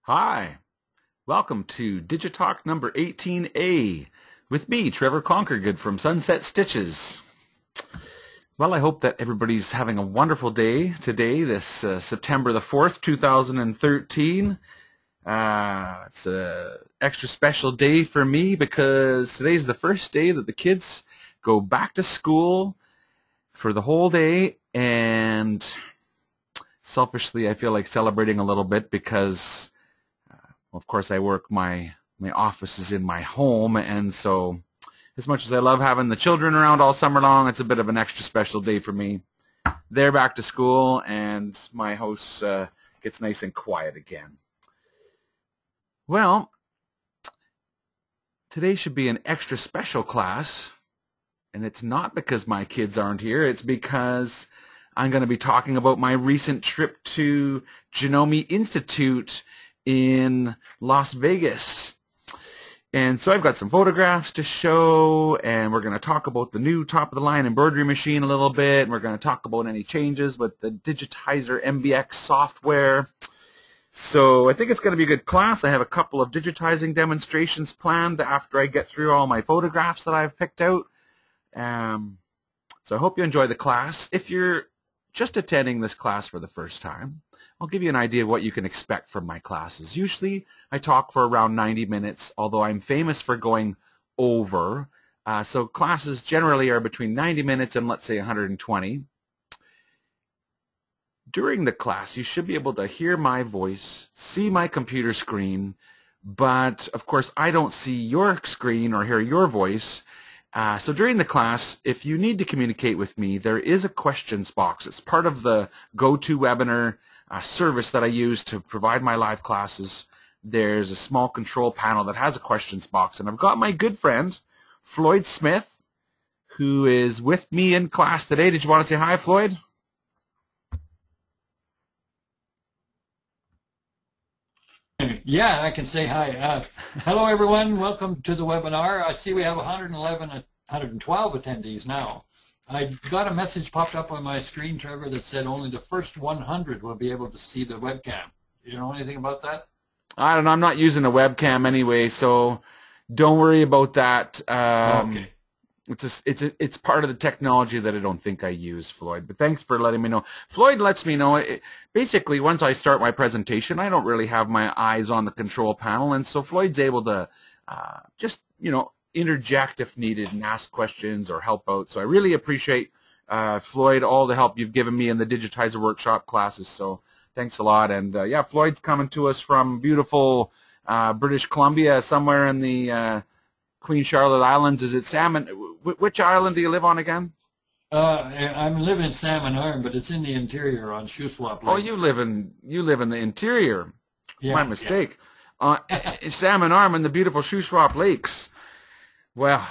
Hi, welcome to DigiTalk number 18A with me, Trevor Conquergood from Sunset Stitches. Well, I hope that everybody's having a wonderful day today, this September the 4th, 2013. It's an extra special day for me because today's the first day that the kids go back to school for the whole day, and selfishly I feel like celebrating a little bit because of course I work, my office is in my home, and so as much as I love having the children around all summer long, it's a bit of an extra special day for me. They're back to school and my house gets nice and quiet again. Well, today should be an extra special class, and it's not because my kids aren't here, it's because I'm going to be talking about my recent trip to Janome Institute in Las Vegas. And so I've got some photographs to show, and we're going to talk about the new top-of-the-line embroidery machine a little bit, and we're going to talk about any changes with the Digitizer MBX software. So I think it's going to be a good class. I have a couple of digitizing demonstrations planned after I get through all my photographs that I've picked out. So I hope you enjoy the class. If you're just attending this class for the first time, I'll give you an idea of what you can expect from my classes. Usually I talk for around 90 minutes, although I'm famous for going over. So classes generally are between 90 minutes and let's say 120. During the class, you should be able to hear my voice, see my computer screen, but of course I don't see your screen or hear your voice. So during the class, if you need to communicate with me, there is a questions box. It's part of the GoToWebinar service that I use to provide my live classes. There's a small control panel that has a questions box, and I've got my good friend, Floyd Smith, who is with me in class today. Did you want to say hi, Floyd? Yeah, I can say hi. Hello, everyone. Welcome to the webinar. I see we have 112 attendees now. I got a message popped up on my screen, Trevor, that said only the first 100 will be able to see the webcam. Do you know anything about that? I don't know. I'm not using a webcam anyway, so don't worry about that. Okay. It's part of the technology that I don't think I use, Floyd. But thanks for letting me know. Floyd lets me know. Basically, once I start my presentation, I don't really have my eyes on the control panel, and so Floyd's able to just interject if needed and ask questions or help out. So I really appreciate Floyd, all the help you've given me in the Digitizer Workshop classes. So thanks a lot. And yeah, Floyd's coming to us from beautiful British Columbia, somewhere in the Queen Charlotte Islands. Is it Salmon? Which island do you live on again? I live in Salmon Arm, but it's in the interior on Shuswap Lake. Oh, you live in the interior. Yeah, my mistake. Yeah. Salmon Arm and the beautiful Shuswap Lakes. Well,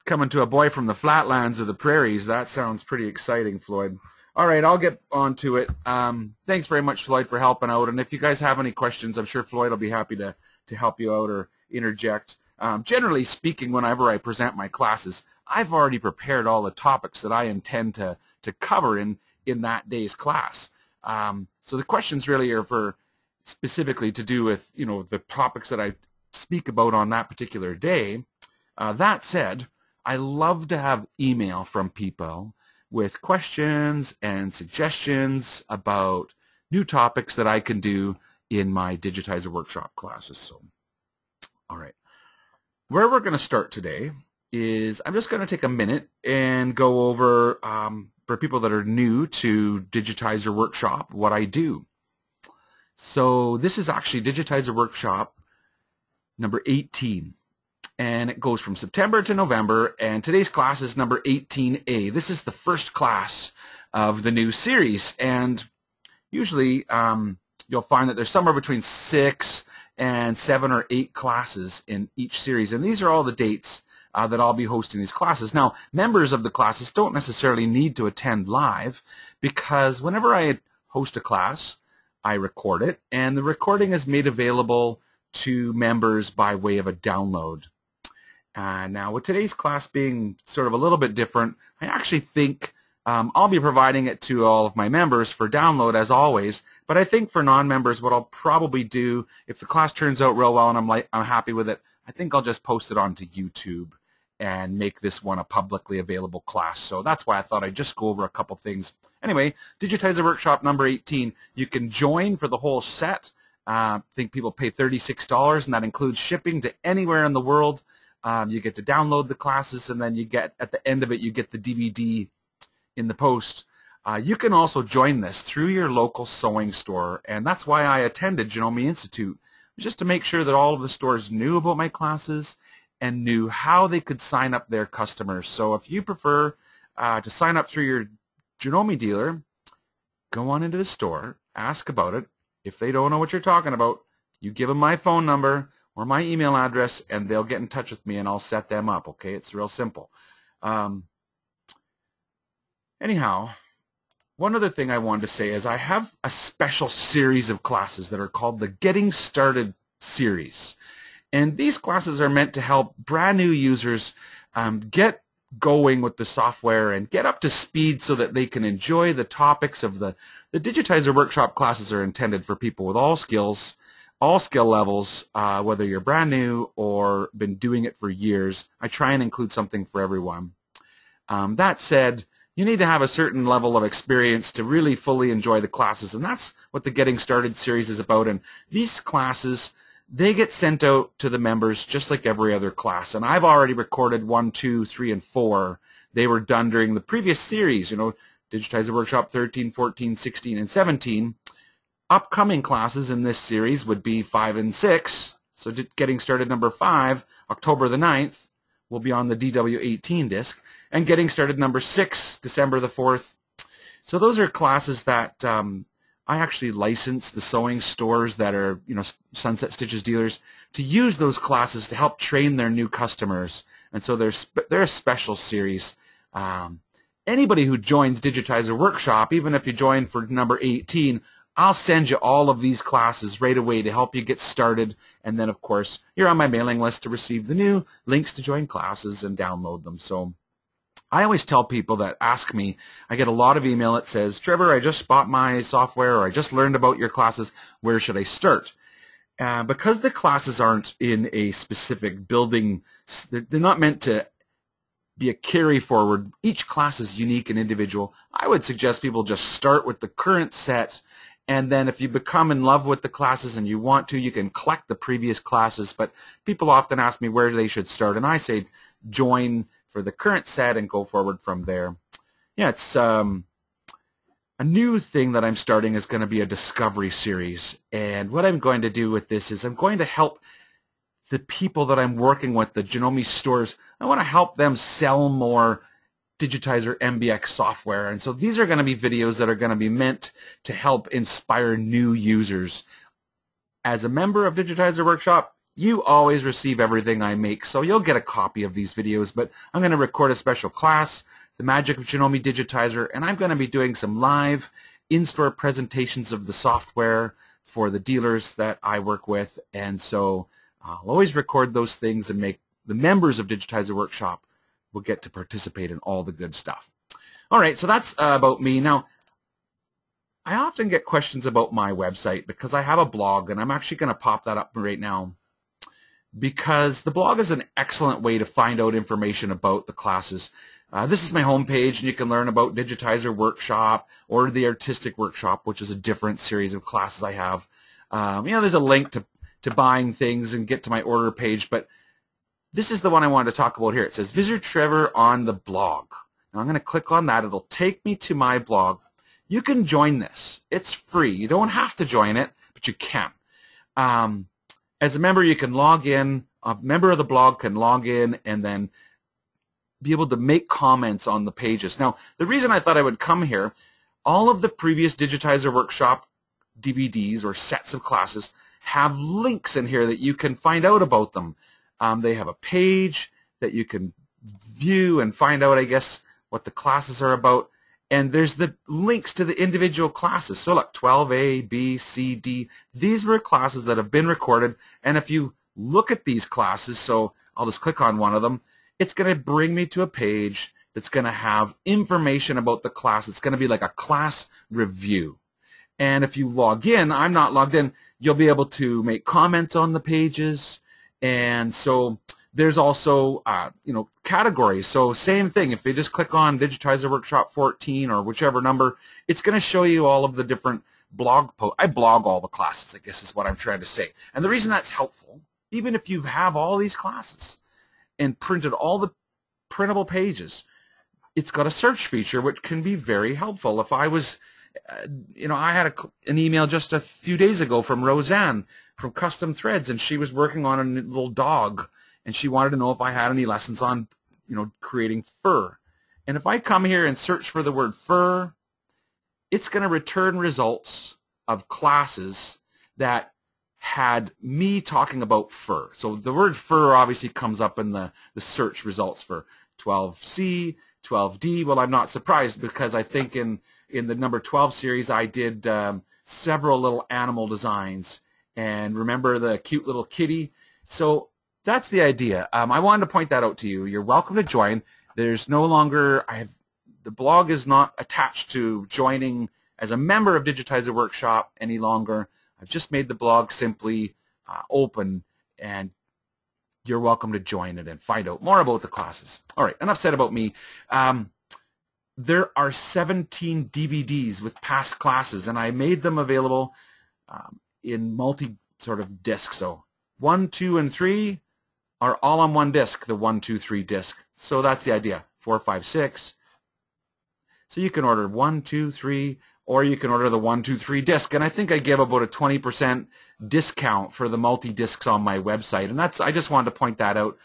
coming to a boy from the flatlands of the prairies, that sounds pretty exciting, Floyd. All right, I'll get on to it. Thanks very much, Floyd, for helping out. And if you guys have any questions, I'm sure Floyd will be happy to help you out or interject. Generally speaking, whenever I present my classes, I've already prepared all the topics that I intend to cover in that day's class. So the questions really are for specifically to do with the topics that I speak about on that particular day. That said, I love to have email from people with questions and suggestions about new topics that I can do in my Digitizer Workshop classes. So, all right. Where we're going to start today is I'm just going to take a minute and go over, for people that are new to Digitizer Workshop, what I do. So this is actually Digitizer Workshop number 18. And it goes from September to November, and today's class is number 18A. This is the first class of the new series, and usually you'll find that there's somewhere between 6 and 7 or 8 classes in each series, and these are all the dates that I'll be hosting these classes. Now, members of the classes don't necessarily need to attend live, because whenever I host a class, I record it, and the recording is made available to members by way of a download. Now, with today's class being sort of a little bit different, I actually think I'll be providing it to all of my members for download as always, but I think for non-members what I'll probably do, if the class turns out real well and I'm happy with it, I think I'll just post it onto YouTube and make this one a publicly available class. So that's why I thought I'd just go over a couple things. Anyway, Digitizer Workshop number 18. You can join for the whole set. I think people pay $36, and that includes shipping to anywhere in the world. You get to download the classes, and then you get, at the end of it, you get the DVD in the post. You can also join this through your local sewing store, and that's why I attended Janome Institute, just to make sure that all of the stores knew about my classes and knew how they could sign up their customers. So if you prefer to sign up through your Janome dealer, go on into the store, ask about it. If they don't know what you're talking about, you give them my phone number or my email address, and they'll get in touch with me, and I'll set them up, okay? It's real simple. Anyhow, one other thing I wanted to say is I have a special series of classes that are called the Getting Started series. And these classes are meant to help brand new users get going with the software and get up to speed so that they can enjoy the topics of the Digitizer Workshop classes are intended for people with all skills, all skill levels, whether you're brand new or been doing it for years. I try and include something for everyone. That said, you need to have a certain level of experience to really fully enjoy the classes, and that's what the Getting Started series is about. And these classes, they get sent out to the members just like every other class. And I've already recorded 1, 2, 3, and 4. They were done during the previous series, you know, Digitizer Workshop 13, 14, 16, and 17. Upcoming classes in this series would be 5 and 6. So Getting Started number 5, October the 9th, will be on the DW18 disc. And Getting Started number 6, December the 4th. So those are classes that I actually license the sewing stores that are, you know, Sunset Stitches dealers to use those classes to help train their new customers. And so they're a special series. Anybody who joins Digitizer Workshop, even if you join for number 18, I'll send you all of these classes right away to help you get started. And then, of course, you're on my mailing list to receive the new links to join classes and download them. So I always tell people that ask me, I get a lot of email that says, Trevor, I just bought my software, or I just learned about your classes. Where should I start? Because the classes aren't in a specific building, they're not meant to be a carry forward. Each class is unique and individual. I would suggest people just start with the current set, and then if you become in love with the classes and you want to, you can collect the previous classes. But people often ask me where they should start, and I say join for the current set and go forward from there. Yeah, it's a new thing that I'm starting is going to be a discovery series. And what I'm going to do with this is I'm going to help the people that I'm working with, the Janome stores. I want to help them sell more Digitizer MBX software. And so these are going to be videos that are going to be meant to help inspire new users. As a member of Digitizer Workshop, you always receive everything I make, so you'll get a copy of these videos, but I'm going to record a special class, The Magic of Janome Digitizer, and I'm going to be doing some live in-store presentations of the software for the dealers that I work with, and so I'll always record those things and make the members of Digitizer Workshop will get to participate in all the good stuff. All right, so that's about me. Now, I often get questions about my website because I have a blog, and I'm actually going to pop that up right now, because the blog is an excellent way to find out information about the classes. This is my homepage, and you can learn about Digitizer Workshop or the Artistic Workshop, which is a different series of classes I have. You know, there's a link to buying things and get to my order page, but this is the one I wanted to talk about here. It says, visit Trevor on the blog. Now I'm going to click on that. It'll take me to my blog. You can join this. It's free. You don't have to join it, but you can. As a member, you can log in. A member of the blog can log in and then be able to make comments on the pages. Now, the reason I thought I would come here, all of the previous Digitizer Workshop DVDs or sets of classes have links in here that you can find out about them. They have a page that you can view and find out, I guess, what the classes are about. And there's the links to the individual classes. So look, 12A, B, C, D. These were classes that have been recorded. And if you look at these classes, so I'll just click on one of them, it's going to bring me to a page that's going to have information about the class. It's going to be like a class review. And if you log in, I'm not logged in, you'll be able to make comments on the pages. And so there's also, categories. So same thing, if you just click on Digitizer Workshop 14 or whichever number, it's going to show you all of the different blog posts. I blog all the classes, I guess is what I'm trying to say. And the reason that's helpful, even if you have all these classes and printed all the printable pages, it's got a search feature which can be very helpful. If I was, I had an email just a few days ago from Roseanne from Custom Threads, and she was working on a little dog, and she wanted to know if I had any lessons on, creating fur. And if I come here and search for the word fur, it's going to return results of classes that had me talking about fur. So the word fur obviously comes up in the search results for 12C, 12D. Well, I'm not surprised, because I think in the number 12 series I did several little animal designs. And remember the cute little kitty? So that's the idea. I wanted to point that out to you. You're welcome to join. There's no longer, the blog is not attached to joining as a member of Digitizer Workshop any longer. I've just made the blog simply open, and you're welcome to join it and find out more about the classes. All right, enough said about me. There are 17 DVDs with past classes, and I made them available in multi sort of discs. So 1, 2, and 3 are all on one disc, the 1, 2, 3 disc. So that's the idea. 4, 5, 6. So you can order 1, 2, 3, or you can order the 1, 2, 3 disc. And I think I give about a 20% discount for the multi-discs on my website. And I just wanted to point that out.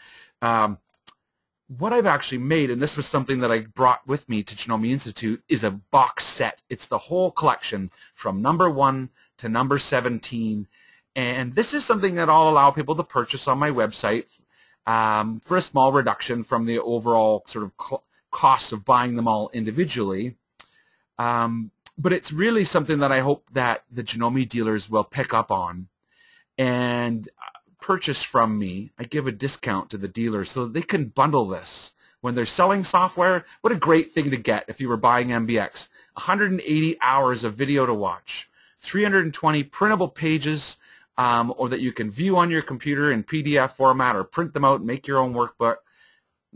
What I've actually made, and this was something that I brought with me to Janome Institute, is a box set. It's the whole collection from number 1 to number 17. And this is something that I'll allow people to purchase on my website for a small reduction from the overall sort of cost of buying them all individually. But it's really something that I hope that the Janome dealers will pick up on and purchase from me. I give a discount to the dealers so that they can bundle this. When they're selling software, what a great thing to get if you were buying MBX. 180 hours of video to watch, 320 printable pages, or that you can view on your computer in PDF format or print them out and make your own workbook.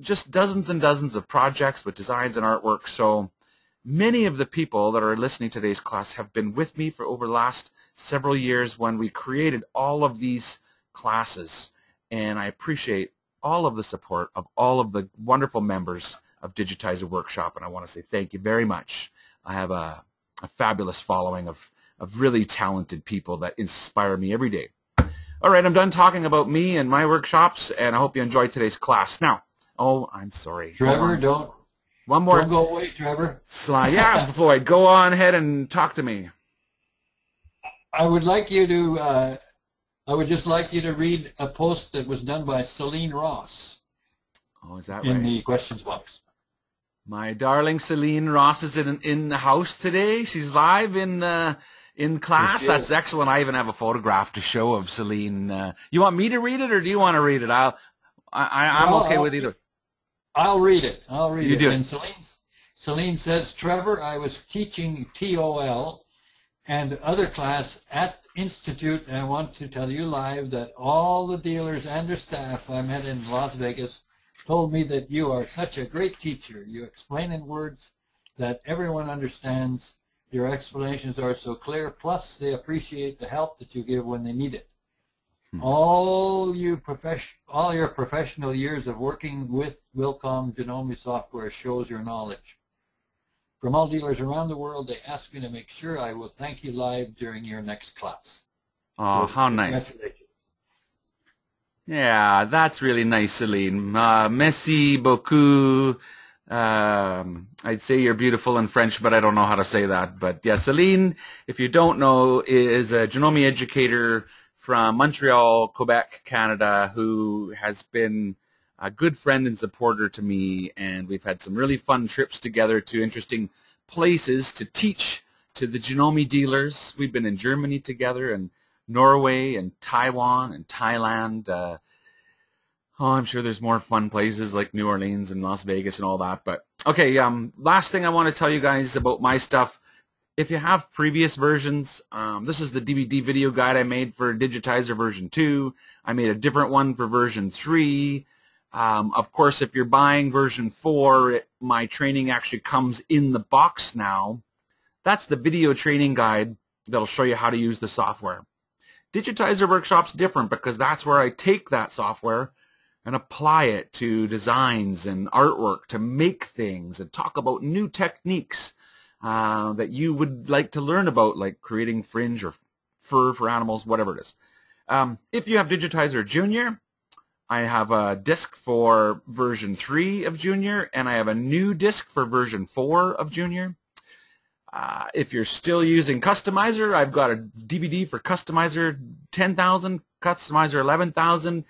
Just dozens and dozens of projects with designs and artwork. So many of the people that are listening to today's class have been with me for over the last several years when we created all of these classes, and I appreciate all of the support of all of the wonderful members of Digitizer Workshop, and I want to say thank you very much. I have a fabulous following of really talented people that inspire me every day. All right, I'm done talking about me and my workshops, and I hope you enjoyed today's class. Now, oh, I'm sorry. Trevor, don't go away, Trevor. Slide. Yeah, Floyd, go on ahead and talk to me. I would just like you to read a post that was done by Celine Ross. Oh, is that right? In the questions box. My darling Celine Ross is in the house today. She's live in class. That's excellent. I even have a photograph to show of Celine. You want me to read it, or do you want to read it? I'm okay with either. I'll read it. You do it. And Celine says, Trevor, I was teaching TOL and other class at Institute, and I want to tell you live that all the dealers and their staff I met in Las Vegas told me that you are such a great teacher. You explain in words that everyone understands. Your explanations are so clear, plus they appreciate the help that you give when they need it. All your professional years of working with Wilcom Janome software shows your knowledge. From all dealers around the world, they ask me to make sure I will thank you live during your next class. Oh, so, how nice. Yeah, that's really nice, Celine. Merci beaucoup. I'd say you're beautiful in French, but I don't know how to say that. But yeah, Celine, if you don't know, is a Janome educator from Montreal, Quebec, Canada, who has been a good friend and supporter to me, and we've had some really fun trips together to interesting places to teach to the Janome dealers. We've been in Germany together, and Norway, and Taiwan, and Thailand. I'm sure there's more fun places like New Orleans and Las Vegas and all that, but Okay, last thing I want to tell you guys about my stuff. If you have previous versions, this is the DVD video guide I made for Digitizer version 2. I made a different one for version 3. Of course, if you're buying version 4, my training actually comes in the box now. That's the video training guide that'll show you how to use the software. Digitizer Workshop's different because that's where I take that software and apply it to designs and artwork to make things and talk about new techniques that you would like to learn about, like creating fringe or fur for animals, whatever it is. If you have Digitizer Junior, I have a disc for version 3 of Junior, and I have a new disc for version 4 of Junior. If you're still using Customizer, I've got a DVD for Customizer 10,000, Customizer 11,000,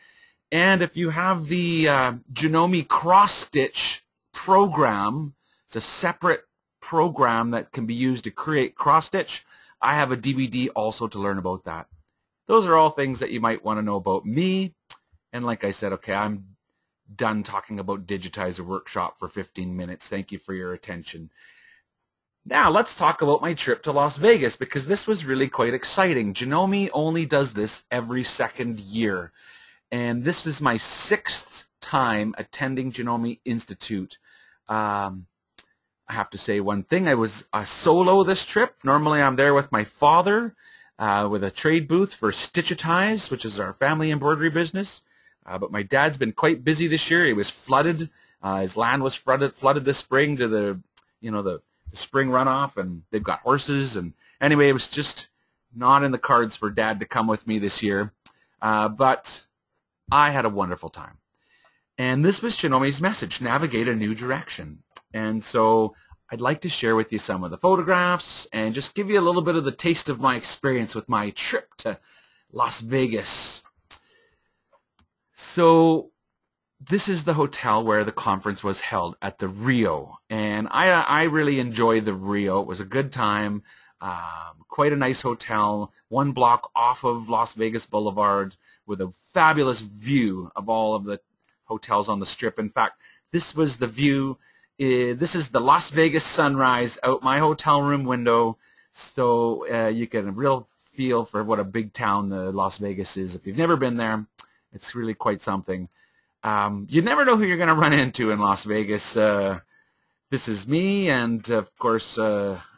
and if you have the Janome cross-stitch program, it's a separate program that can be used to create cross-stitch. I have a DVD also to learn about that. Those are all things that you might want to know about me. And like I said, okay, I'm done talking about Digitizer Workshop for 15 minutes. Thank you for your attention. Now let's talk about my trip to Las Vegas, because this was really quite exciting. Janome only does this every second year. And this is my 6th time attending Janome Institute. I have to say one thing. I was solo this trip. Normally I'm there with my father with a trade booth for Digitize, which is our family embroidery business. But my dad's been quite busy this year. He was flooded. His land was flooded this spring to the spring runoff, and they've got horses. And anyway, it was just not in the cards for Dad to come with me this year. But I had a wonderful time. And this was Janome's message: navigate a new direction. And so I'd like to share with you some of the photographs and just give you a little bit of the taste of my experience with my trip to Las Vegas. So this is the hotel where the conference was held, at the Rio. And I really enjoyed the Rio. It was a good time. Quite a nice hotel, 1 block off of Las Vegas Boulevard, with a fabulous view of all of the hotels on the Strip. In fact, this was the view. This is the Las Vegas sunrise out my hotel room window, so you get a real feel for what a big town Las Vegas is. If you've never been there, it's really quite something. You never know who you're going to run into in Las Vegas. This is me, and of course,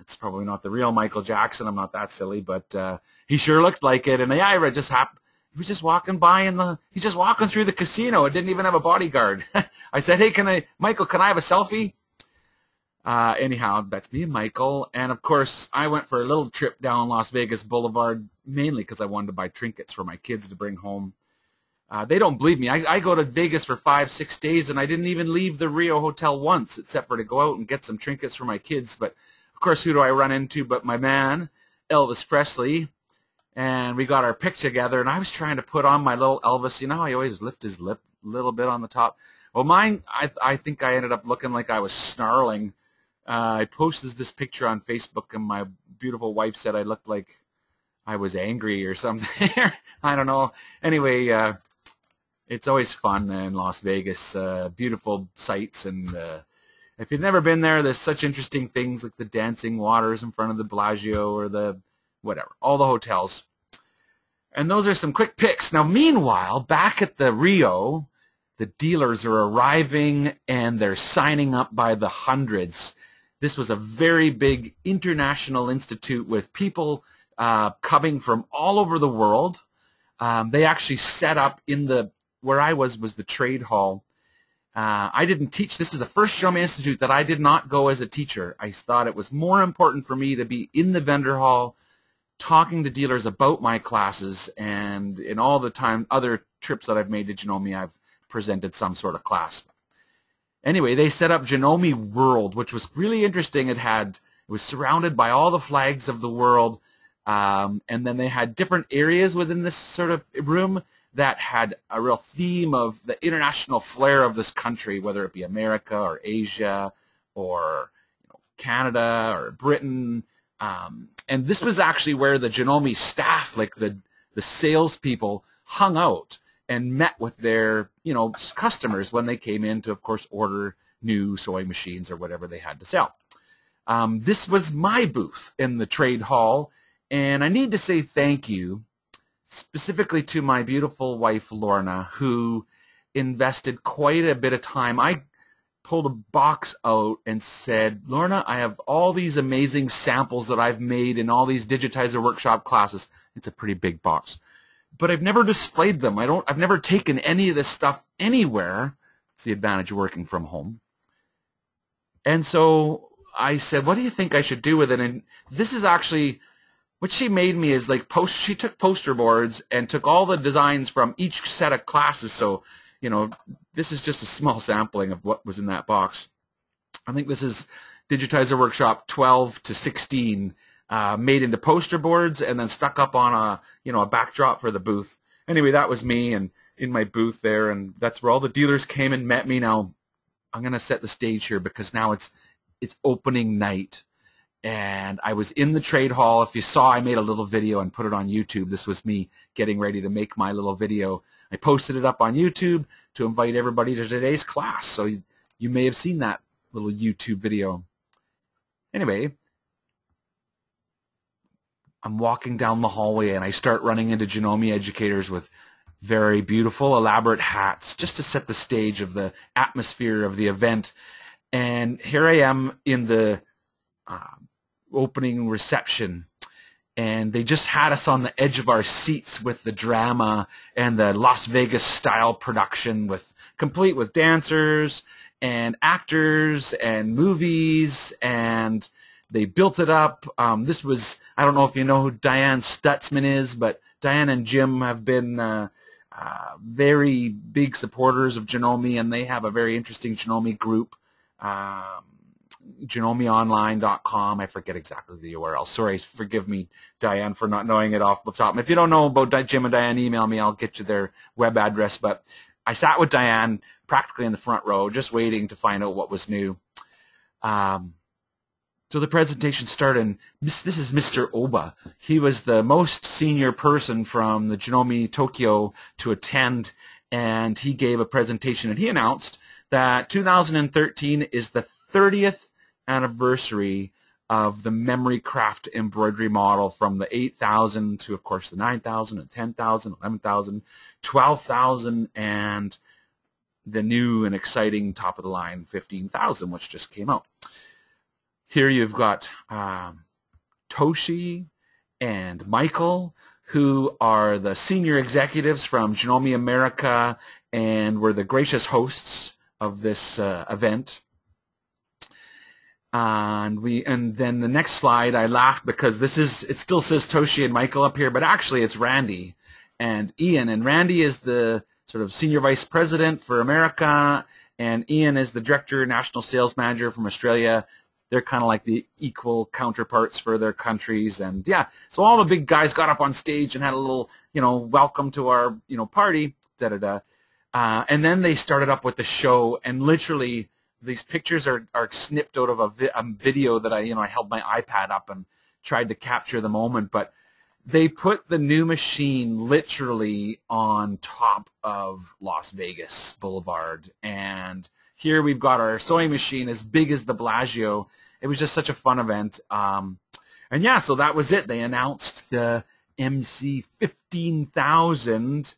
it's probably not the real Michael Jackson. I'm not that silly, but he sure looked like it. And the Ira just happened. He was just walking by he's just walking through the casino. It didn't even have a bodyguard. I said, hey, Michael, can I have a selfie? Anyhow, that's me and Michael. And of course, I went for a little trip down Las Vegas Boulevard, mainly because I wanted to buy trinkets for my kids to bring home. They don't believe me. I go to Vegas for 5-6 days, and I didn't even leave the Rio Hotel once, except for to go out and get some trinkets for my kids. But of course, who do I run into but my man, Elvis Presley? And we got our picture together, and I was trying to put on my little Elvis. You know how he always lift his lip a little bit on the top? Well, mine, I think I ended up looking like I was snarling. I posted this picture on Facebook, and my beautiful wife said I looked like I was angry or something. I don't know. Anyway, it's always fun in Las Vegas. Beautiful sights, and if you've never been there, there's such interesting things like the dancing waters in front of the Bellagio, or the whatever, all the hotels. And those are some quick pics. Now, meanwhile, back at the Rio, the dealers are arriving, and they're signing up by the hundreds. This was a very big international institute with people coming from all over the world. They actually set up in where I was the trade hall. I didn't teach. This is the first Janome Institute that I did not go as a teacher. I thought it was more important for me to be in the vendor hall, talking to dealers about my classes, and in all the other trips that I've made to Janome, I've presented some sort of class. Anyway, they set up Janome World, which was really interesting. It was surrounded by all the flags of the world, and then they had different areas within this sort of room that had a real theme of the international flair of this country, whether it be America or Asia or Canada or Britain. And this was actually where the Janome staff, like the salespeople, hung out and met with their customers when they came in to, of course, order new sewing machines or whatever they had to sell. This was my booth in the trade hall, and I need to say thank you specifically to my beautiful wife Lorna, who invested quite a bit of time. I pulled a box out and said, Lorna, I have all these amazing samples that I've made in all these Digitizer Workshop classes. It's a pretty big box, but I've never displayed them. I've never taken any of this stuff anywhere. It's the advantage of working from home. And so I said, what do you think I should do with it? And this is actually what she made me is like she took poster boards and took all the designs from each set of classes. So, you know, this is just a small sampling of what was in that box. I think this is Digitizer Workshop 12 to 16, made into poster boards and then stuck up on a backdrop for the booth. Anyway, that was me and in my booth there, and that's where all the dealers came and met me. Now I'm going to set the stage here because now it's opening night, and I was in the trade hall. If you saw, I made a little video and put it on YouTube. This was me getting ready to make my little video. I posted it up on YouTube to invite everybody to today's class, so you may have seen that little YouTube video. Anyway, I'm walking down the hallway and I start running into Janome educators with very beautiful, elaborate hats just to set the stage of the atmosphere of the event. And here I am in the opening reception, and they just had us on the edge of our seats with the drama and the Las Vegas style production, complete with dancers and actors and movies, and they built it up. This was, I don't know if you know who Diane Stutzman is, but Diane and Jim have been very big supporters of Janome, and they have a very interesting Janome group, JanomeOnline.com. I forget exactly the URL. Sorry, forgive me, Diane, for not knowing it off the top. If you don't know about Jim and Diane, email me. I'll get you their web address. But I sat with Diane practically in the front row, just waiting to find out what was new. So the presentation started, and this is Mr. Oba. He was the most senior person from the Janome Tokyo to attend, and he gave a presentation, and he announced that 2013 is the 30th anniversary of the memory craft embroidery model, from the 8,000 to, of course, the 9,000 and 10,000, 11,000, 12,000, and the new and exciting top-of-the-line 15,000, which just came out. Here you've got Toshi and Michael, who are the senior executives from Janome America and were the gracious hosts of this event. And then the next slide, I laughed because it still says Toshi and Michael up here, but actually it's Randy and Ian. And Randy is the sort of senior vice president for America, and Ian is the director, national sales manager from Australia. They're kind of like the equal counterparts for their countries. And yeah, so all the big guys got up on stage and had a little, welcome to our, party, da-da-da. And then they started up with the show, and literally these pictures are snipped out of a video that I held my iPad up and tried to capture the moment. But they put the new machine literally on top of Las Vegas Boulevard, and here we've got our sewing machine as big as the Bellagio. It was just such a fun event. And yeah, so that was it. They announced the MC 15,000.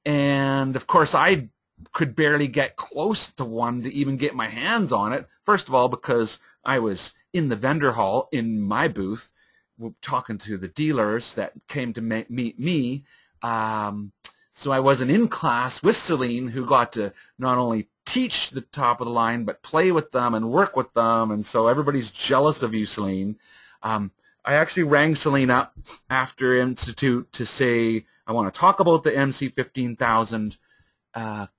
And of course, I could barely get close to one to even get my hands on it. First of all, because I was in the vendor hall in my booth talking to the dealers that came to meet me. So I wasn't in class with Celine, who got to not only teach the top of the line, but play with them and work with them, and so everybody's jealous of you, Celine. I actually rang Celine up after Institute to say, I want to talk about the MC 15,000.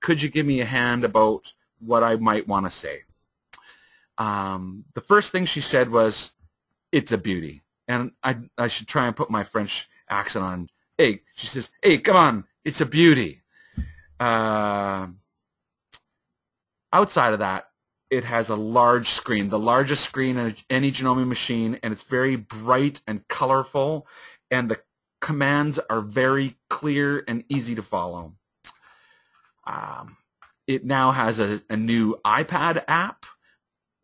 Could you give me a hand about what I might want to say? The first thing she said was, it's a beauty. And I should try and put my French accent on. Hey, she says, hey, come on, it's a beauty. Outside of that, it has a large screen, the largest screen in any Janome machine, and it's very bright and colorful, and the commands are very clear and easy to follow. It now has a new iPad app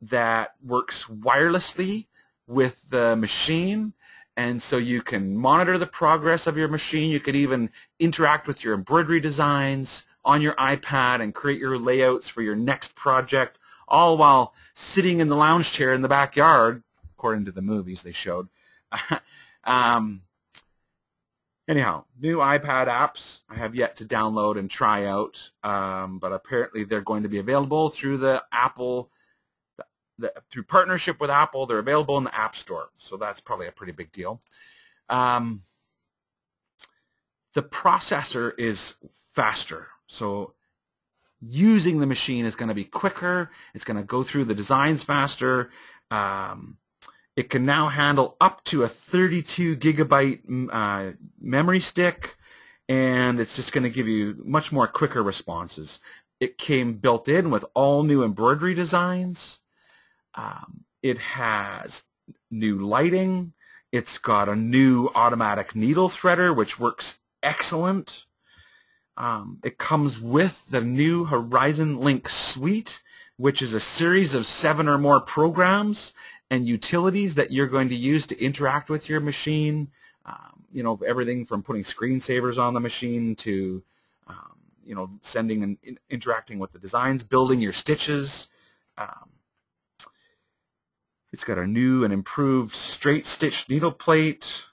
that works wirelessly with the machine, and so you can monitor the progress of your machine. You could even interact with your embroidery designs on your iPad and create your layouts for your next project, all while sitting in the lounge chair in the backyard, according to the movies they showed. Anyhow, new iPad apps I have yet to download and try out, but apparently they're going to be available through the Apple, through partnership with Apple. They're available in the App Store, so that's probably a pretty big deal. The processor is faster, so using the machine is going to be quicker. It's going to go through the designs faster. It can now handle up to a 32 gigabyte memory stick, and it's just going to give you much more quicker responses. It came built in with all new embroidery designs. It has new lighting. It's got a new automatic needle threader, which works excellent. It comes with the new Horizon Link Suite, which is a series of 7 or more programs and utilities that you're going to use to interact with your machine. You know, everything from putting screensavers on the machine to, you know, sending and interacting with the designs, building your stitches. It's got a new and improved straight stitch needle plate.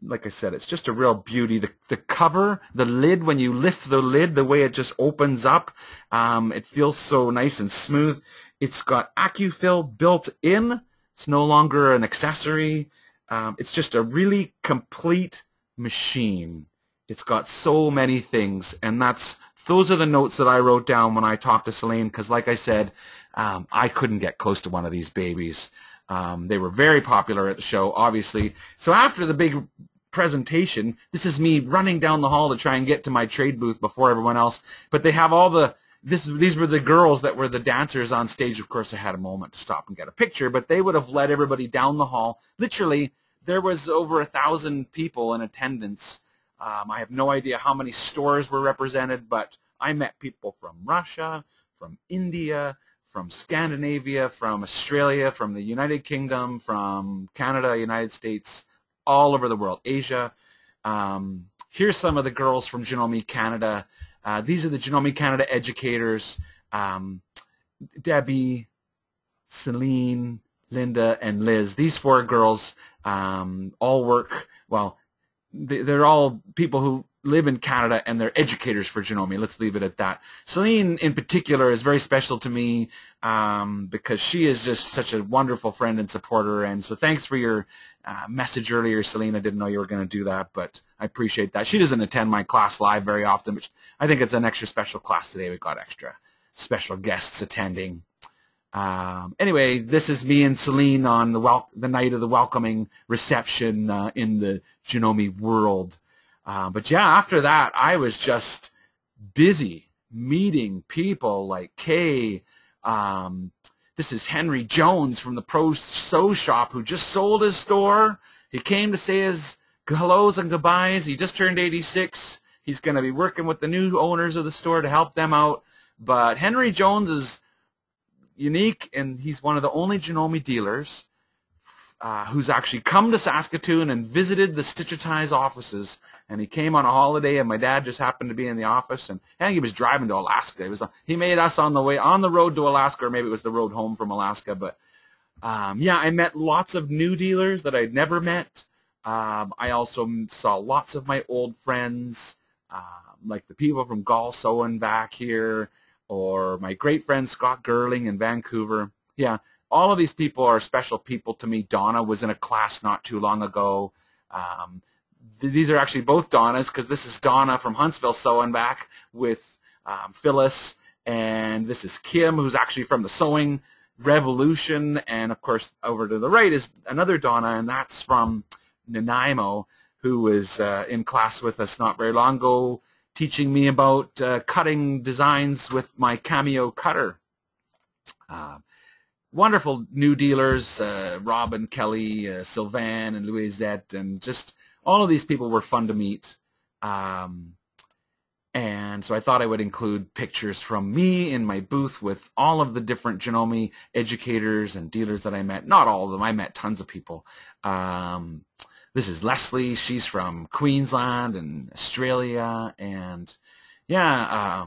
Like I said, it's just a real beauty. The cover, the lid, when you lift the lid, the way it just opens up, it feels so nice and smooth. It's got AccuFill built in. It's no longer an accessory. It's just a really complete machine. It's got so many things, and those are the notes that I wrote down when I talked to Celine, because like I said, I couldn't get close to one of these babies. They were very popular at the show, obviously. So after the big presentation, this is me running down the hall to try and get to my trade booth before everyone else. But they have all these were the girls that were the dancers on stage. Of course, I had a moment to stop and get a picture, but they would have led everybody down the hall. Literally, there was over 1,000 people in attendance. I have no idea how many stores were represented, but I met people from Russia, from India, from Scandinavia, from Australia, from the United Kingdom, from Canada, United States, all over the world, Asia. Here's some of the girls from Janome Canada. These are the Janome Canada educators, Debbie, Celine, Linda, and Liz. These 4 girls all work, well, they're all people who live in Canada, and they're educators for Janome. Let's leave it at that. Celine, in particular, is very special to me because she is just such a wonderful friend and supporter. And so thanks for your message earlier, Celine. I didn't know you were going to do that, but I appreciate that. She doesn't attend my class live very often, but I think it's an extra special class today. We've got extra special guests attending. Anyway, this is me and Celine on the night of the welcoming reception in the Janome world. But yeah, after that, I was just busy meeting people like Kay. This is Henry Jones from the Pro Sew Shop, who just sold his store. He came to say his hellos and goodbyes. He just turned 86. He's going to be working with the new owners of the store to help them out. But Henry Jones is unique, and he's one of the only Janome dealers who's actually come to Saskatoon and visited the Digitize offices. And he came on a holiday, and my dad just happened to be in the office, and I think he was driving to Alaska. He made us on the road to Alaska, or maybe it was the road home from Alaska. But yeah, I met lots of new dealers that I'd never met. I also saw lots of my old friends, like the people from Gall Sewing back here, or my great friend Scott Gerling in Vancouver. Yeah, all of these people are special people to me. Donna was in a class not too long ago. These are actually both Donnas, because this is Donna from Huntsville Sewing back with Phyllis, and this is Kim, who's actually from the Sewing Revolution, and of course over to the right is another Donna, and that's from Nanaimo, who was in class with us not very long ago, teaching me about cutting designs with my Cameo cutter. Wonderful new dealers, Rob and Kelly, Sylvain and Louisette, and just all of these people were fun to meet. And so I thought I would include pictures from me in my booth with all of the different Janome educators and dealers that I met. Not all of them. I met tons of people. This is Leslie. She's from Queensland and Australia. And yeah,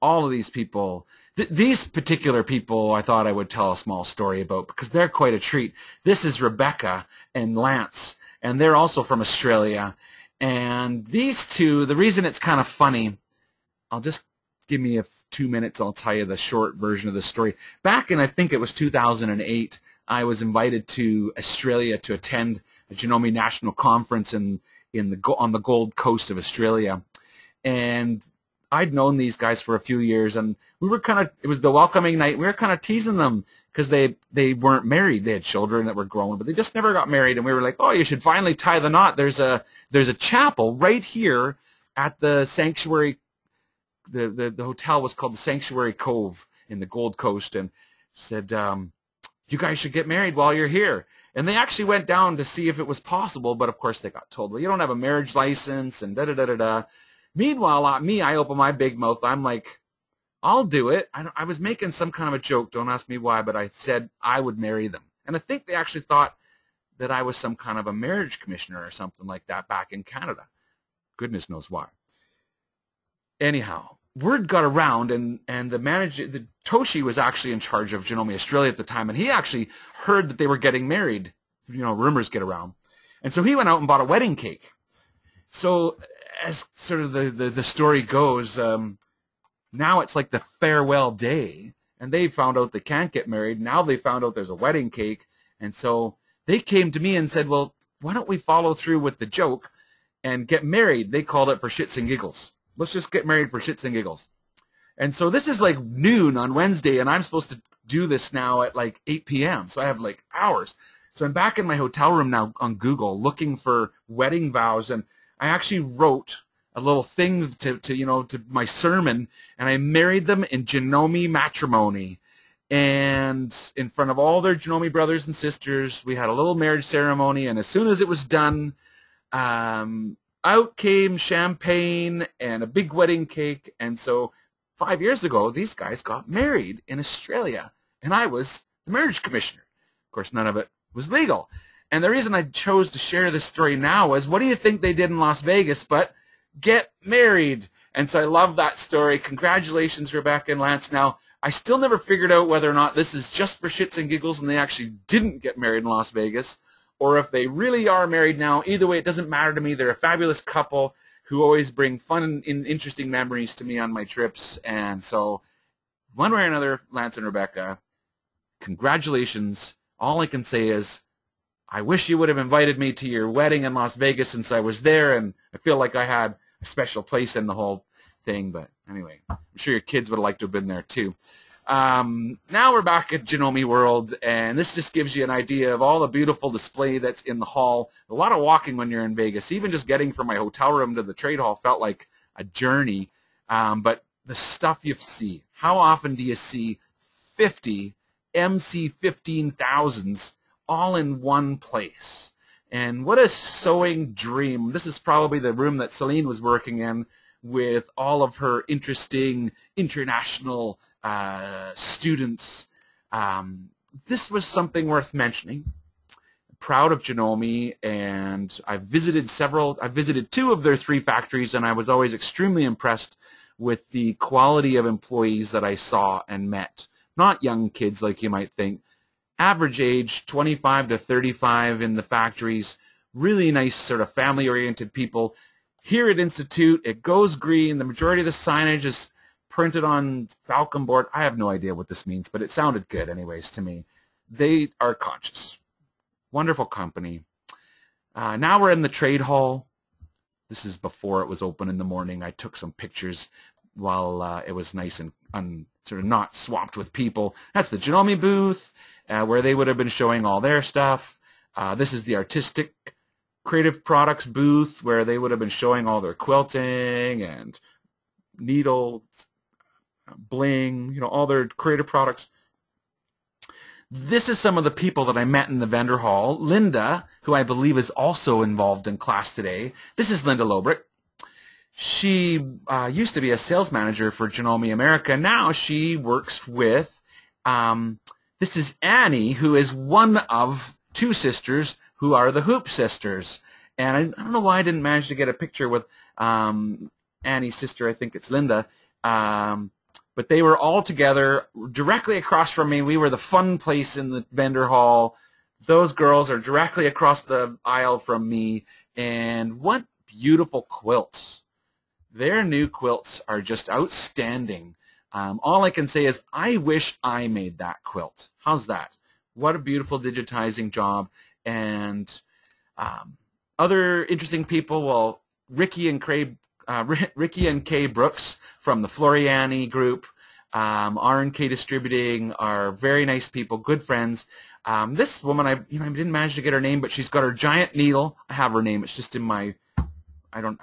all of these people, these particular people I thought I would tell a small story about because they're quite a treat. This is Rebecca and Lance, and they're also from Australia. And these two, the reason it's kind of funny, I'll just give me 2 minutes, I'll tell you the short version of the story. Back in, I think it was 2008, I was invited to Australia to attend a Janome National Conference on the Gold Coast of Australia. And I'd known these guys for a few years, and we were kind of, it was the welcoming night, we were kind of teasing them because they weren't married. They had children that were grown, but they just never got married. And we were like, oh, you should finally tie the knot. There's a chapel right here at the Sanctuary. The hotel was called the Sanctuary Cove in the Gold Coast, and said, you guys should get married while you're here. And they actually went down to see if it was possible, but of course they got told, well, you don't have a marriage license, and da-da-da-da-da. Meanwhile, I open my big mouth. I'm like, I'll do it. I was making some kind of a joke. Don't ask me why, but I said I would marry them. And I think they actually thought that I was some kind of a marriage commissioner or something like that back in Canada. Goodness knows why. Anyhow, word got around, and the manager, Toshi was actually in charge of Janome Australia at the time, and he actually heard that they were getting married. You know, rumors get around. And so he went out and bought a wedding cake. So as sort of the story goes, now it's like the farewell day, and they found out they can't get married. Now they found out there's a wedding cake, and so they came to me and said, well, why don't we follow through with the joke and get married? They called it for shits and giggles. Let's just get married for shits and giggles. And so this is like noon on Wednesday, and I'm supposed to do this now at like 8 p.m., so I have like hours. So I'm back in my hotel room now on Google looking for wedding vows, and I actually wrote a little thing to my sermon, and I married them in Janome matrimony. And in front of all their Janome brothers and sisters, we had a little marriage ceremony, and as soon as it was done, out came champagne and a big wedding cake. And so 5 years ago, these guys got married in Australia, and I was the marriage commissioner. Of course, none of it was legal. And the reason I chose to share this story now was, what do you think they did in Las Vegas but get married? And so I love that story. Congratulations, Rebecca and Lance. Now, I still never figured out whether or not this is just for shits and giggles and they actually didn't get married in Las Vegas, or if they really are married now. Either way, it doesn't matter to me. They're a fabulous couple who always bring fun and interesting memories to me on my trips. And so, one way or another, Lance and Rebecca, congratulations. All I can say is, I wish you would have invited me to your wedding in Las Vegas since I was there, and I feel like I had a special place in the whole thing. But anyway, I'm sure your kids would have liked to have been there too. Now we're back at Janome World, and this just gives you an idea of all the beautiful display that's in the hall. A lot of walking when you're in Vegas. Even just getting from my hotel room to the trade hall felt like a journey. But the stuff you see, how often do you see 50 MC-15,000s all in one place? And what a sewing dream. This is probably the room that Celine was working in with all of her interesting international students. This was something worth mentioning. Proud of Janome, and I've visited 2 of their 3 factories, and I was always extremely impressed with the quality of employees that I saw and met. Not young kids like you might think. Average age, 25 to 35 in the factories. Really nice sort of family-oriented people. Here at Institute, it goes green. The majority of the signage is printed on Falcon board. I have no idea what this means, but it sounded good anyways to me. They are conscious. Wonderful company. Now we're in the trade hall. This is before it was open in the morning. I took some pictures while it was nice and sort of not swamped with people. That's the Janome booth, where they would have been showing all their stuff. This is the artistic creative products booth, where they would have been showing all their quilting and needles, bling, all their creative products. This is some of the people that I met in the vendor hall. Linda, who I believe is also involved in class today. This is Linda Lobrick. She used to be a sales manager for Janome America. Now she works with, this is Annie, who is one of two sisters who are the Hoop Sisters. And I don't know why I didn't manage to get a picture with Annie's sister. I think it's Linda. But they were all together directly across from me. We were the fun place in the vendor hall. Those girls are directly across the aisle from me. And what beautiful quilts. Their new quilts are just outstanding. All I can say is I wish I made that quilt. How's that? What a beautiful digitizing job. And other interesting people, well, Ricky and Kay Brooks from the Floriani group, R&K Distributing, are very nice people, good friends. This woman, I didn't manage to get her name, but she's got her giant needle. I have her name. It's just in my, I don't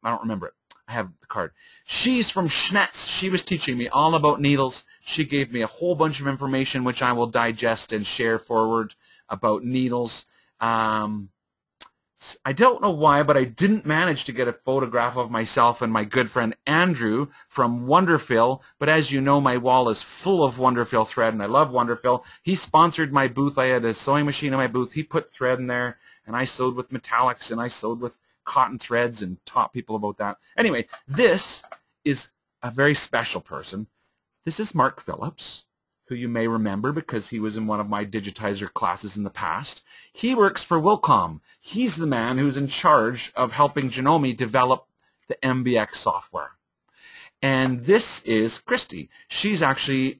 remember it. I have the card. She's from Schnetz. She was teaching me all about needles. She gave me a whole bunch of information which I will digest and share forward about needles. I don't know why, but I didn't manage to get a photograph of myself and my good friend Andrew from Wonderfill. But as you know, my wall is full of Wonderfill thread, and I love Wonderfill. He sponsored my booth. I had a sewing machine in my booth. He put thread in there, and I sewed with metallics, and I sewed with cotton threads and taught people about that. Anyway, this is a very special person. This is Mark Phillips, who you may remember because he was in one of my Digitizer classes in the past. He works for Wilcom. He's the man who's in charge of helping Janome develop the MBX software. And this is Christy. She's actually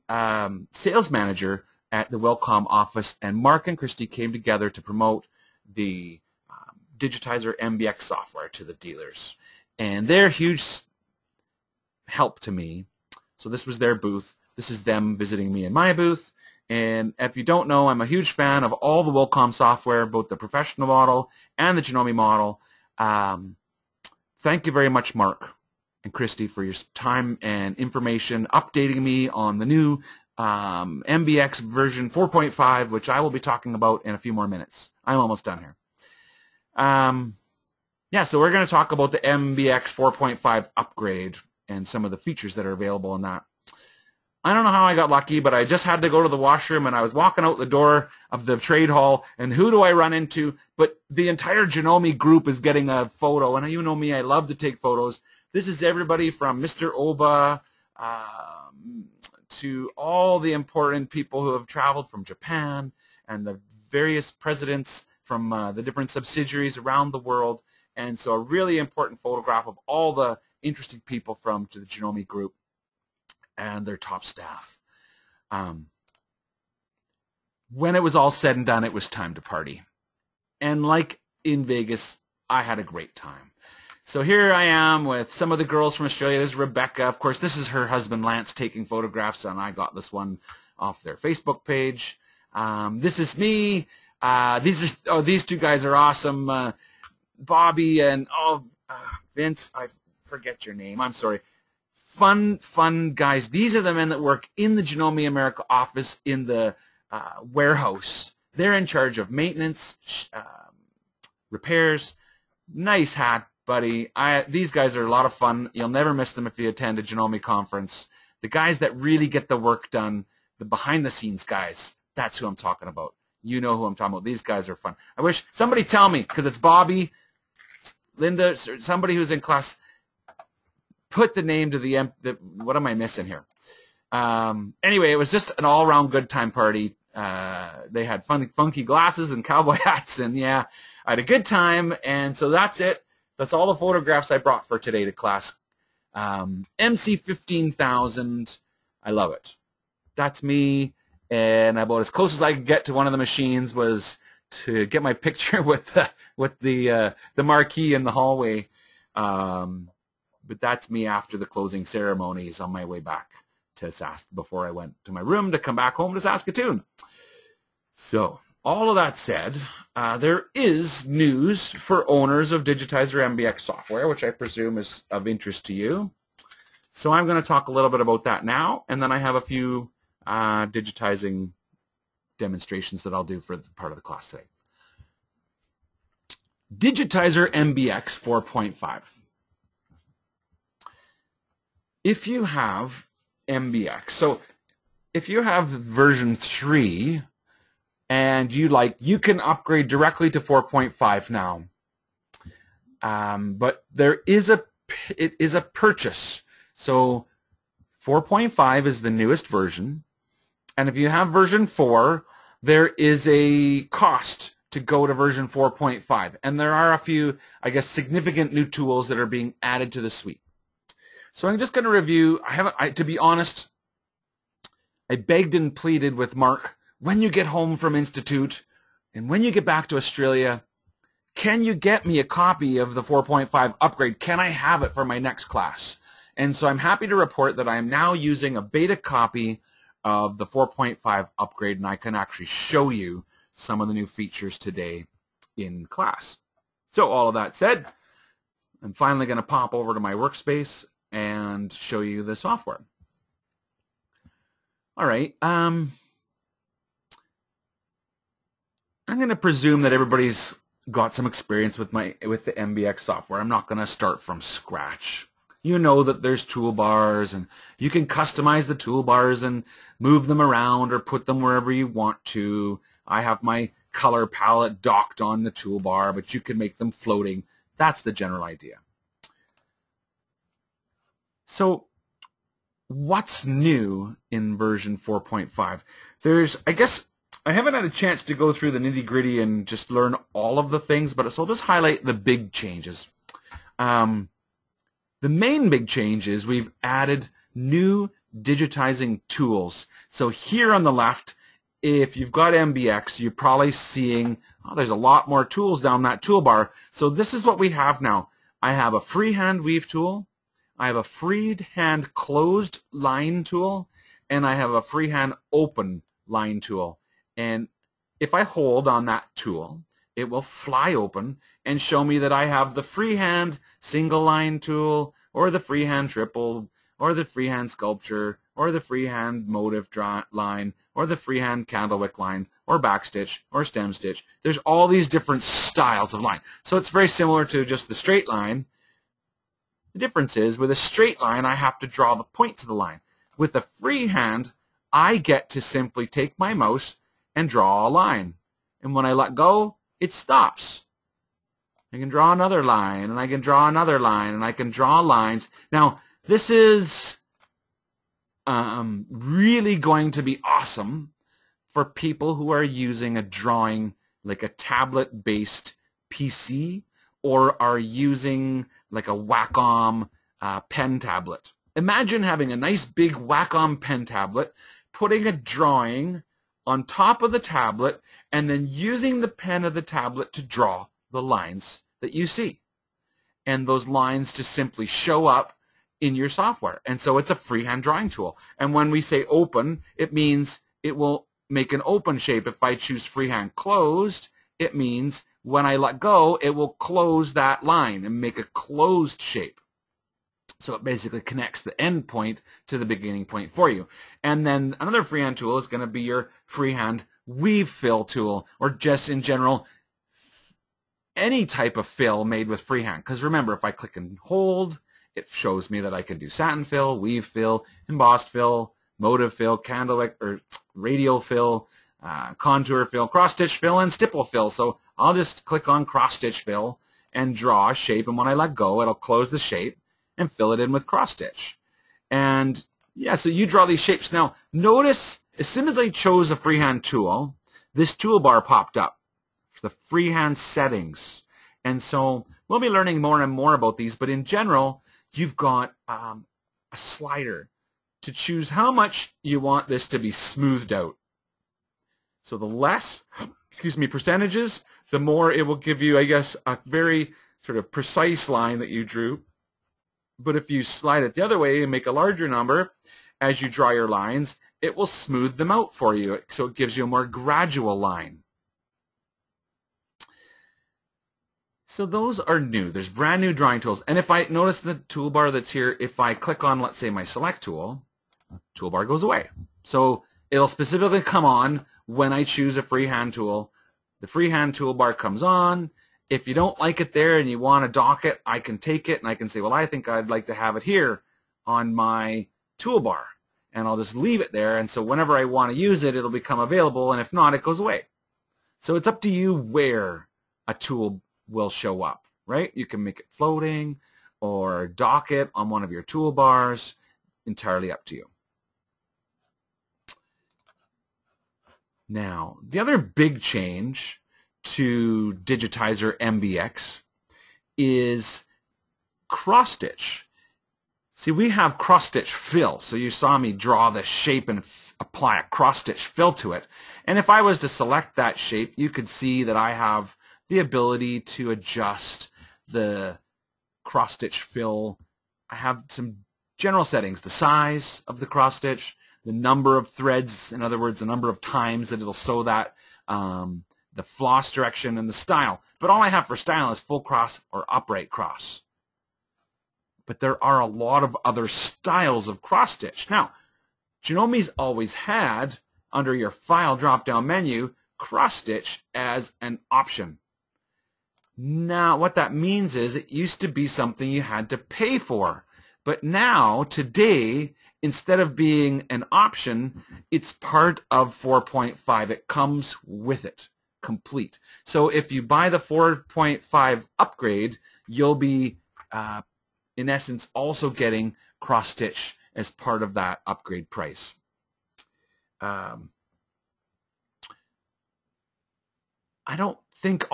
sales manager at the Wilcom office, and Mark and Christy came together to promote the Digitizer MBX software to the dealers. And they're huge help to me. So this was their booth. This is them visiting me in my booth. And if you don't know, I'm a huge fan of all the Wilcom software, both the professional model and the Janome model. Thank you very much, Mark and Christy, for your time and information, updating me on the new MBX version 4.5, which I will be talking about in a few more minutes. I'm almost done here. Yeah, so we're going to talk about the MBX 4.5 upgrade and some of the features that are available in that. I don't know how I got lucky, but I just had to go to the washroom, and I was walking out the door of the trade hall, and who do I run into? But the entire Janome group is getting a photo, and you know me, I love to take photos. This is everybody from Mr. Oba to all the important people who have traveled from Japan and the various presidents from the different subsidiaries around the world. And so a really important photograph of all the interesting people from the Janome group and their top staff. When it was all said and done, it was time to party. And like in Vegas, I had a great time. So here I am with some of the girls from Australia. There's Rebecca. Of course, this is her husband, Lance, taking photographs, and I got this one off their Facebook page. This is me. These two guys are awesome. Bobby and Vince, I forget your name. I'm sorry. Fun guys. These are the men that work in the Janome America office in the warehouse. They're in charge of maintenance, repairs. Nice hat, buddy. These guys are a lot of fun. You'll never miss them if you attend a Janome conference. The guys that really get the work done, the behind-the-scenes guys, that's who I'm talking about. You know who I'm talking about. These guys are fun. I wish somebody tell me, because it's Bobby, Linda, somebody who's in class, put the name to the what am I missing here? Anyway, it was just an all-around good time party. They had funky glasses and cowboy hats, and yeah, I had a good time. And so that's it. That's all the photographs I brought for today to class. MC 15,000. I love it. That's me. And about as close as I could get to one of the machines was to get my picture with the marquee in the hallway. But that's me after the closing ceremonies on my way back to before I went to my room to come back home to Saskatoon. So all of that said, there is news for owners of Digitizer MBX software, which I presume is of interest to you. So I'm going to talk a little bit about that now, and then I have a few digitizing demonstrations that I'll do for the part of the class today. Digitizer MBX 4.5. if you have MBX, so if you have version 3 and you can upgrade directly to 4.5 now. But it is a purchase. So 4.5 is the newest version, and if you have version 4, there is a cost to go to version 4.5, and there are a few, I guess, significant new tools that are being added to the suite. So I'm just going to review. To be honest, I begged and pleaded with Mark, when you get home from Institute and when you get back to Australia, can you get me a copy of the 4.5 upgrade? Can I have it for my next class? And so I'm happy to report that I am now using a beta copy of the 4.5 upgrade, and I can actually show you some of the new features today in class. So all of that said, I'm finally going to pop over to my workspace and show you the software. All right. I'm going to presume that everybody's got some experience with the MBX software. I'm not going to start from scratch. You know that there's toolbars, and you can customize the toolbars and move them around or put them wherever you want to. I have my color palette docked on the toolbar, but you can make them floating. That's the general idea. So what's new in version 4.5? I guess I haven't had a chance to go through the nitty-gritty and just learn all of the things, but so I'll just highlight the big changes. The main big change is we've added new digitizing tools. So here on the left, if you've got MBX, you're probably seeing, oh, there's a lot more tools down that toolbar. So this is what we have now. I have a freehand weave tool, I have a freehand closed line tool, and I have a freehand open line tool. And if I hold on that tool, it will fly open and show me that I have the freehand single line tool, or the freehand triple, or the freehand sculpture, or the freehand motif line, or the freehand candlewick line, or backstitch, or stem stitch. There's all these different styles of line. So it's very similar to just the straight line. The difference is with a straight line, I have to draw the point to the line. With a freehand, I get to simply take my mouse and draw a line. And when I let go, it stops. I can draw another line, and I can draw another line, and I can draw lines. Now, this is really going to be awesome for people who are using a drawing, like a tablet-based PC, or are using like a Wacom pen tablet. Imagine having a nice big Wacom pen tablet, putting a drawing on top of the tablet, and then using the pen of the tablet to draw the lines that you see. And those lines just simply show up in your software. And so it's a freehand drawing tool. And when we say open, it means it will make an open shape. If I choose freehand closed, it means when I let go, it will close that line and make a closed shape. So it basically connects the end point to the beginning point for you. And then another freehand tool is going to be your freehand weave fill tool, or just in general, any type of fill made with freehand. Because remember, if I click and hold, it shows me that I can do satin fill, weave fill, embossed fill, motif fill, candlewick or radial fill, contour fill, cross-stitch fill, and stipple fill. So I'll just click on cross-stitch fill and draw a shape, and when I let go, it'll close the shape and fill it in with cross-stitch. And yeah, so you draw these shapes. Now, notice as soon as I chose a freehand tool, this toolbar popped up for the freehand settings. And so we'll be learning more and more about these, but in general, you've got a slider to choose how much you want this to be smoothed out. So the less, percentages, the more it will give you, I guess, a very sort of precise line that you drew. But if you slide it the other way and make a larger number, as you draw your lines, it will smooth them out for you. So it gives you a more gradual line. So those are new. There's brand new drawing tools. And if I notice the toolbar that's here, if I click on, let's say, my select tool, toolbar goes away. So it'll specifically come on when I choose a freehand tool. The freehand toolbar comes on. If you don't like it there and you want to dock it, I can take it and I can say, well, I think I'd like to have it here. on my toolbar, and I'll just leave it there, and so whenever I want to use it, it'll become available, and if not, it goes away. So it's up to you where a tool will show up, right? You can make it floating or dock it on one of your toolbars, entirely up to you. Now, the other big change to Digitizer MBX is cross-stitch. See, we have cross-stitch fill, so you saw me draw this shape and apply a cross-stitch fill to it. And if I was to select that shape, you could see that I have the ability to adjust the cross-stitch fill. I have some general settings, the size of the cross-stitch, the number of threads, in other words, the number of times that it'll sew that, the floss direction, and the style. But all I have for style is full cross or upright cross. But there are a lot of other styles of cross-stitch. Now, Janome's always had, under your File drop-down menu, cross-stitch as an option. Now, what that means is it used to be something you had to pay for. But now, today, instead of being an option, it's part of 4.5. It comes with it, complete. So if you buy the 4.5 upgrade, you'll be, in essence, also getting cross-stitch as part of that upgrade price. I don't think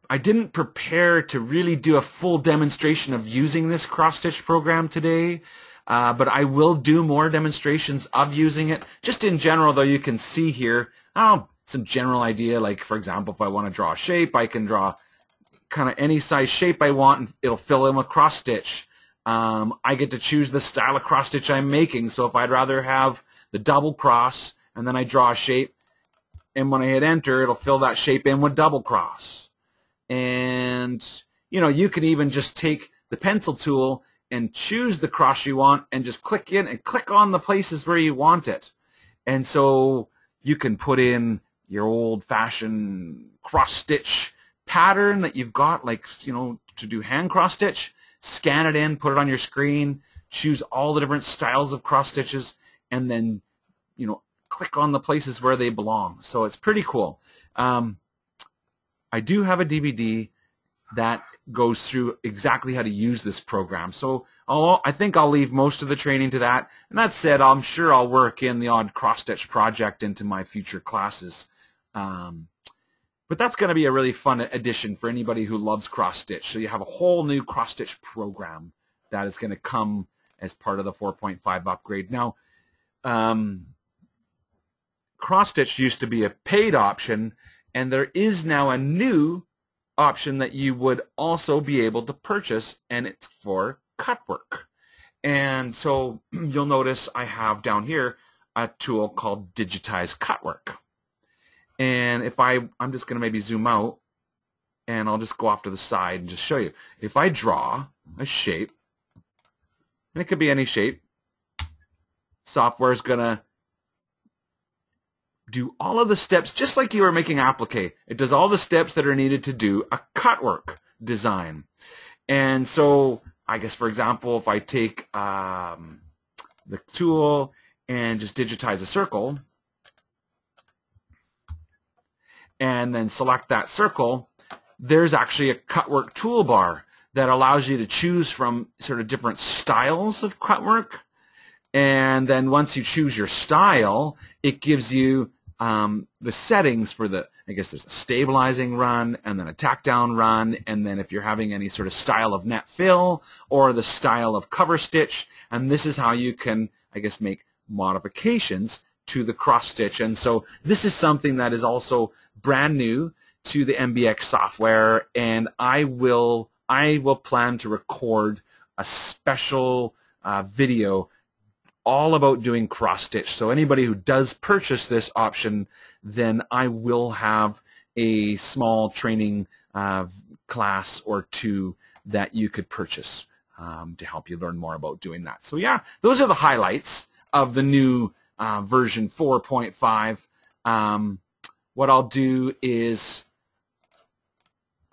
I didn't prepare to really do a full demonstration of using this cross-stitch program today, but I will do more demonstrations of using it. Just in general, though, you can see here some general idea, like, for example, if I want to draw a shape, I can draw kind of any size shape I want, and it'll fill in with cross-stitch. I get to choose the style of cross-stitch I'm making, so if I'd rather have the double cross, and then I draw a shape, and when I hit enter, it'll fill that shape in with double cross. And, you know, you can even just take the pencil tool and choose the cross you want and just click in and click on the places where you want it. And so you can put in your old-fashioned cross-stitch pattern that you've got, like, you know, to do hand cross-stitch, scan it in, put it on your screen, choose all the different styles of cross-stitches, and then, you know, click on the places where they belong. So it's pretty cool. I do have a DVD that goes through exactly how to use this program. So I think I'll leave most of the training to that. And that said, I'm sure I'll work in the odd cross-stitch project into my future classes. But that's going to be a really fun addition for anybody who loves cross-stitch. So you have a whole new cross-stitch program that is going to come as part of the 4.5 upgrade. Now, cross-stitch used to be a paid option, and there is now a new option that you would also be able to purchase, and it's for cut work. And so you'll notice I have down here a tool called Digitize Cut Work. And if I'm just going to maybe zoom out, and I'll just go off to the side and just show you. If I draw a shape, and it could be any shape, software is going to do all of the steps just like you were making applique. It does all the steps that are needed to do a cut work design. And so I guess, for example, if I take the tool and just digitize a circle, and then select that circle, there's actually a cut work toolbar that allows you to choose from sort of different styles of cut work. And then once you choose your style, it gives you the settings for the, I guess there's a stabilizing run and then a tack down run, and then if you're having any sort of style of net fill or the style of cover stitch, and this is how you can, I guess, make modifications to the cross stitch. And so this is something that is also brand new to the MBX software, and I will plan to record a special video all about doing cross stitch. So anybody who does purchase this option, then I will have a small training class or two that you could purchase to help you learn more about doing that. So yeah, those are the highlights of the new version 4.5. What I'll do is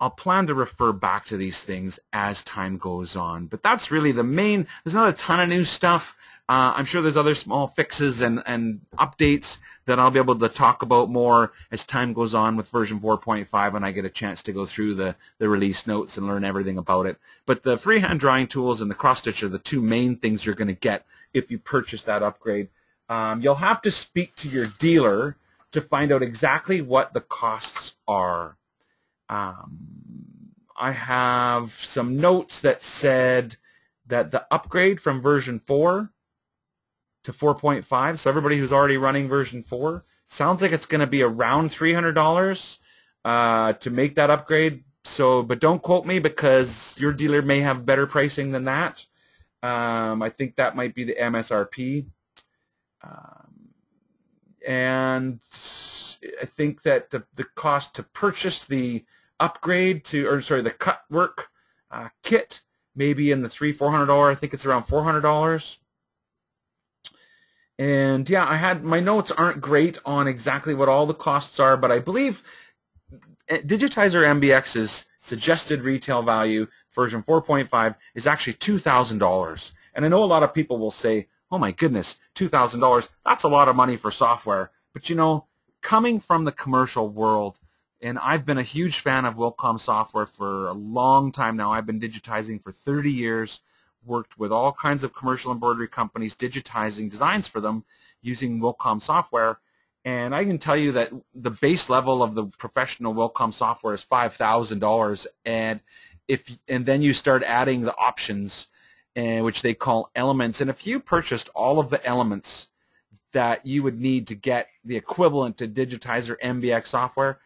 I'll plan to refer back to these things as time goes on. But that's really the main. There's not a ton of new stuff. I'm sure there's other small fixes and updates that I'll be able to talk about more as time goes on with version 4.5 and I get a chance to go through the release notes and learn everything about it. But the freehand drawing tools and the cross stitch are the two main things you're going to get if you purchase that upgrade. You'll have to speak to your dealer to find out exactly what the costs are. I have some notes that said that the upgrade from version 4 to 4.5, so everybody who's already running version 4, sounds like it's going to be around $300 to make that upgrade. So, but don't quote me because your dealer may have better pricing than that. I think that might be the MSRP. And I think that the cost to purchase the upgrade to, or sorry, the cut work kit, maybe in the $300-400. I think it's around $400. And yeah, my notes aren't great on exactly what all the costs are, but I believe Digitizer MBX's suggested retail value version 4.5 is actually $2,000. And I know a lot of people will say, oh my goodness, $2,000, that's a lot of money for software. But you know, coming from the commercial world, and I've been a huge fan of Wilcom software for a long time now. I've been digitizing for 30 years, worked with all kinds of commercial embroidery companies, digitizing designs for them using Wilcom software. And I can tell you that the base level of the professional Wilcom software is $5,000. And then you start adding the options, which they call elements. And if you purchased all of the elements that you would need to get the equivalent to Digitizer MBX software,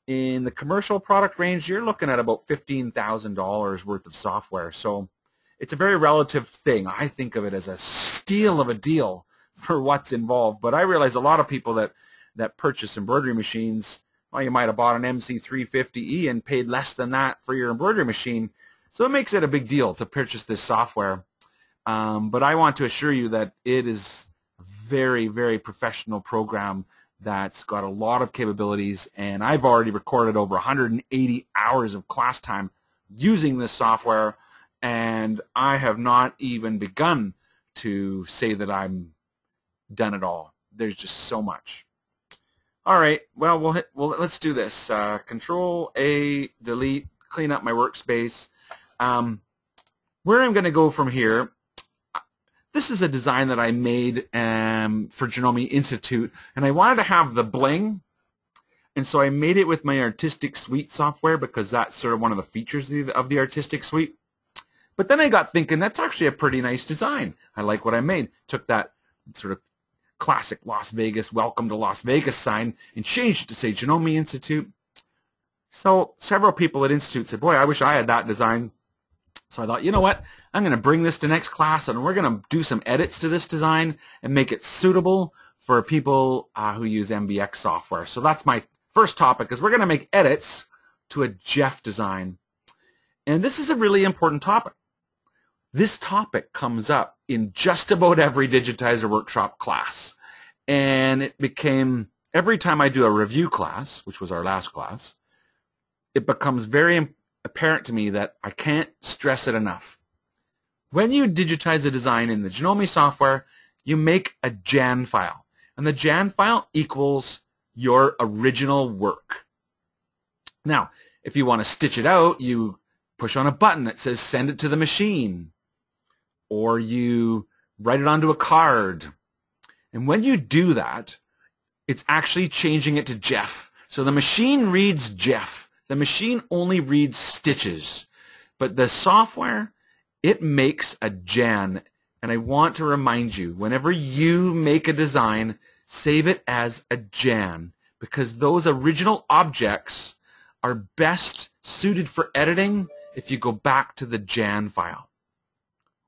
in the commercial product range, you're looking at about $15,000 worth of software. So it's a very relative thing. I think of it as a steal of a deal for what's involved. But I realize a lot of people that purchase embroidery machines, well, you might have bought an MC350E and paid less than that for your embroidery machine. So it makes it a big deal to purchase this software. But I want to assure you that it is a very, very professional program that's got a lot of capabilities, and I've already recorded over 180 hours of class time using this software, and I have not even begun to say that I'm done it all. There's just so much. All right, well, let's do this. Control A, delete, clean up my workspace. Where I'm going to go from here, this is a design that I made for Janome Institute, and I wanted to have the bling, and so I made it with my Artistic Suite software because that's sort of one of the features of the Artistic Suite. But then I got thinking, that's actually a pretty nice design. I like what I made. Took that sort of classic Las Vegas, welcome to Las Vegas sign and changed it to say Janome Institute. So several people at Institute said, boy, I wish I had that design. So I thought, you know what, I'm going to bring this to next class and we're going to do some edits to this design and make it suitable for people who use MBX software. So that's my first topic, is we're going to make edits to a Jeff design. And this is a really important topic. This topic comes up in just about every Digitizer Workshop class. And it became, every time I do a review class, which was our last class, it becomes very apparent to me that I can't stress it enough. When you digitize a design in the Janome software, you make a Jan file. And the Jan file equals your original work. Now, if you want to stitch it out, you push on a button that says send it to the machine. Or you write it onto a card. And when you do that, it's actually changing it to Jeff. So the machine reads Jeff. The machine only reads stitches, but the software, it makes a Jan. And I want to remind you, whenever you make a design, save it as a Jan, because those original objects are best suited for editing if you go back to the Jan file.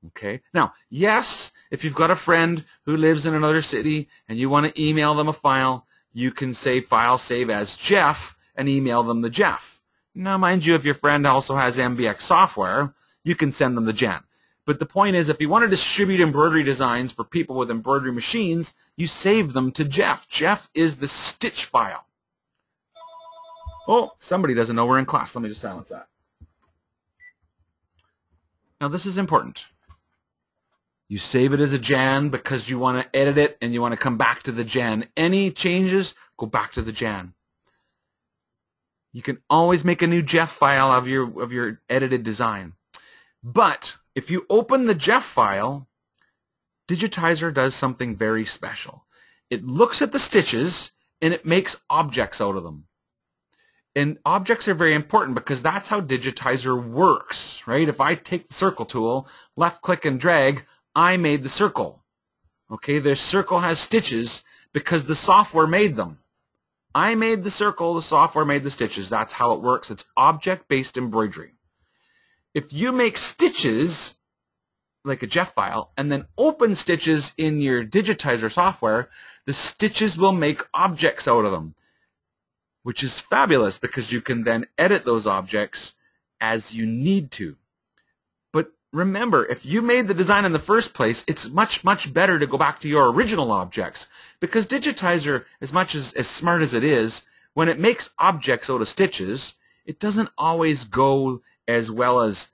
Okay. Now, yes, if you've got a friend who lives in another city and you want to email them a file, you can say file save as Jeff and email them the Jeff. Now, mind you, if your friend also has MBX software, you can send them the Jan. But the point is, if you want to distribute embroidery designs for people with embroidery machines, you save them to Jeff. Jeff is the stitch file. Oh, somebody doesn't know we're in class. Let me just silence that. Now this is important. You save it as a Jan because you want to edit it and you want to come back to the Jan. Any changes, go back to the Jan. You can always make a new Jeff file of your edited design. But if you open the Jeff file, Digitizer does something very special. It looks at the stitches and it makes objects out of them. And objects are very important because that's how Digitizer works, right? If I take the circle tool, left click and drag, I made the circle. Okay, the circle has stitches because the software made them. I made the circle, the software made the stitches. That's how it works. It's object-based embroidery. If you make stitches, like a Jeff file, and then open stitches in your Digitizer software, the stitches will make objects out of them, which is fabulous because you can then edit those objects as you need to. But remember, if you made the design in the first place, it's much, much better to go back to your original objects because Digitizer, as much as smart as it is, when it makes objects out of stitches, it doesn't always go as well as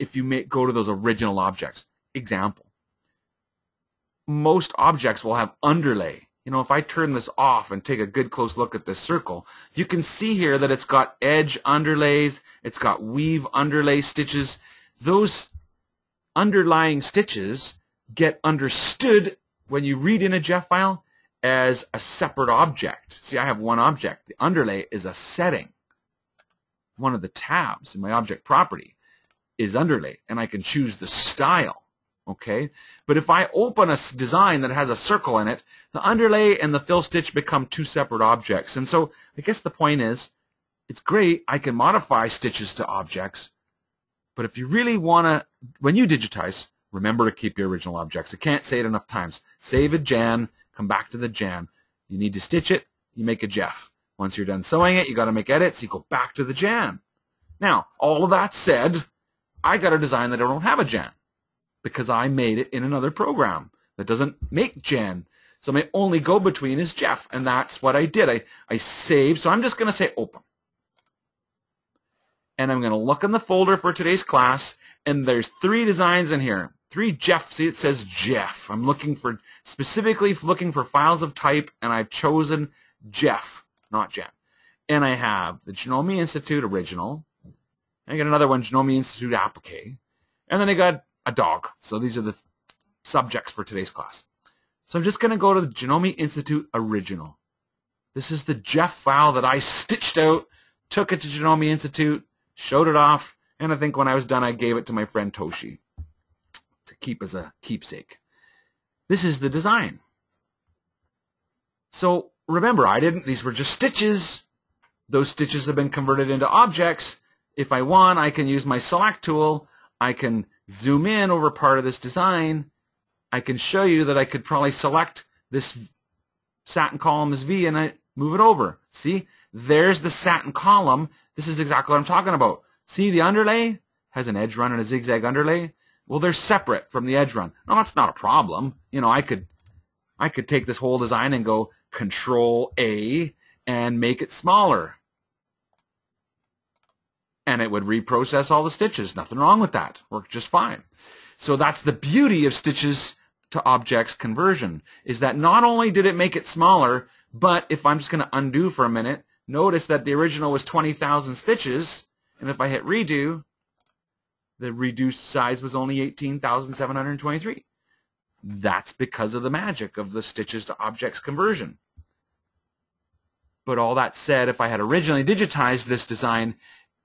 if you go to those original objects. Example, most objects will have underlay. You know, if I turn this off and take a good close look at this circle, you can see here that it's got edge underlays, it's got weave underlay stitches. Those underlying stitches get understood when you read in a Jeff file as a separate object. See, I have one object. The underlay is a setting. One of the tabs in my object property is underlay, and I can choose the style. Okay, but if I open a design that has a circle in it, the underlay and the fill stitch become two separate objects. And so I guess the point is, it's great, I can modify stitches to objects, but if you really want to, when you digitize, remember to keep your original objects. I can't say it enough times. Save a Jan, come back to the Jan. You need to stitch it, you make a Jeff. Once you're done sewing it, you got to make edits, you go back to the Jan. Now, all of that said, I got a design that I don't have a Jan, because I made it in another program that doesn't make Jan. So my only go-between is Jeff, and that's what I did. I saved, so I'm just going to say open. And I'm going to look in the folder for today's class, and there's 3 designs in here. 3 Jeff, see it says Jeff. I'm specifically looking for files of type, and I've chosen Jeff, not Jan. And I have the Janome Institute original, and I got another one, Janome Institute applique, and then I got a dog. So these are the subjects for today's class. So I'm just going to go to the Janome Institute original. This is the Jeff file that I stitched out, took it to Janome Institute, showed it off, and I think when I was done I gave it to my friend Toshi to keep as a keepsake. This is the design. So remember, these were just stitches. Those stitches have been converted into objects. If I want, I can use my select tool. I can zoom in over part of this design. I can show you that I could probably select this satin column as V and I move it over. See, there's the satin column. This is exactly what I'm talking about. See, the underlay has an edge run and a zigzag underlay. Well, they're separate from the edge run. No, that's not a problem. You know, I could take this whole design and go Control A and make it smaller. And it would reprocess all the stitches. Nothing wrong with that. Worked just fine. So that's the beauty of stitches to objects conversion, is that not only did it make it smaller, but if I'm just going to undo for a minute, notice that the original was 20,000 stitches, and if I hit redo, the reduced size was only 18,723. That's because of the magic of the stitches to objects conversion. But all that said, if I had originally digitized this design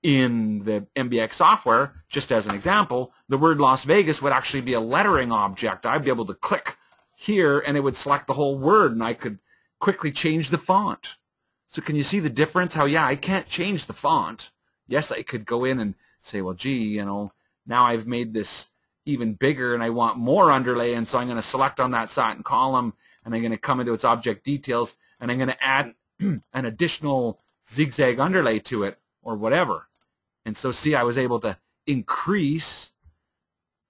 in the MBX software, just as an example, the word Las Vegas would actually be a lettering object. I'd be able to click here and it would select the whole word and I could quickly change the font. So can you see the difference? How, yeah, I can't change the font. Yes, I could go in and say, well, gee, you know, now I've made this even bigger and I want more underlay, and so I'm going to select on that satin column and I'm going to come into its object details and I'm going to add an additional zigzag underlay to it or whatever. And so see, I was able to increase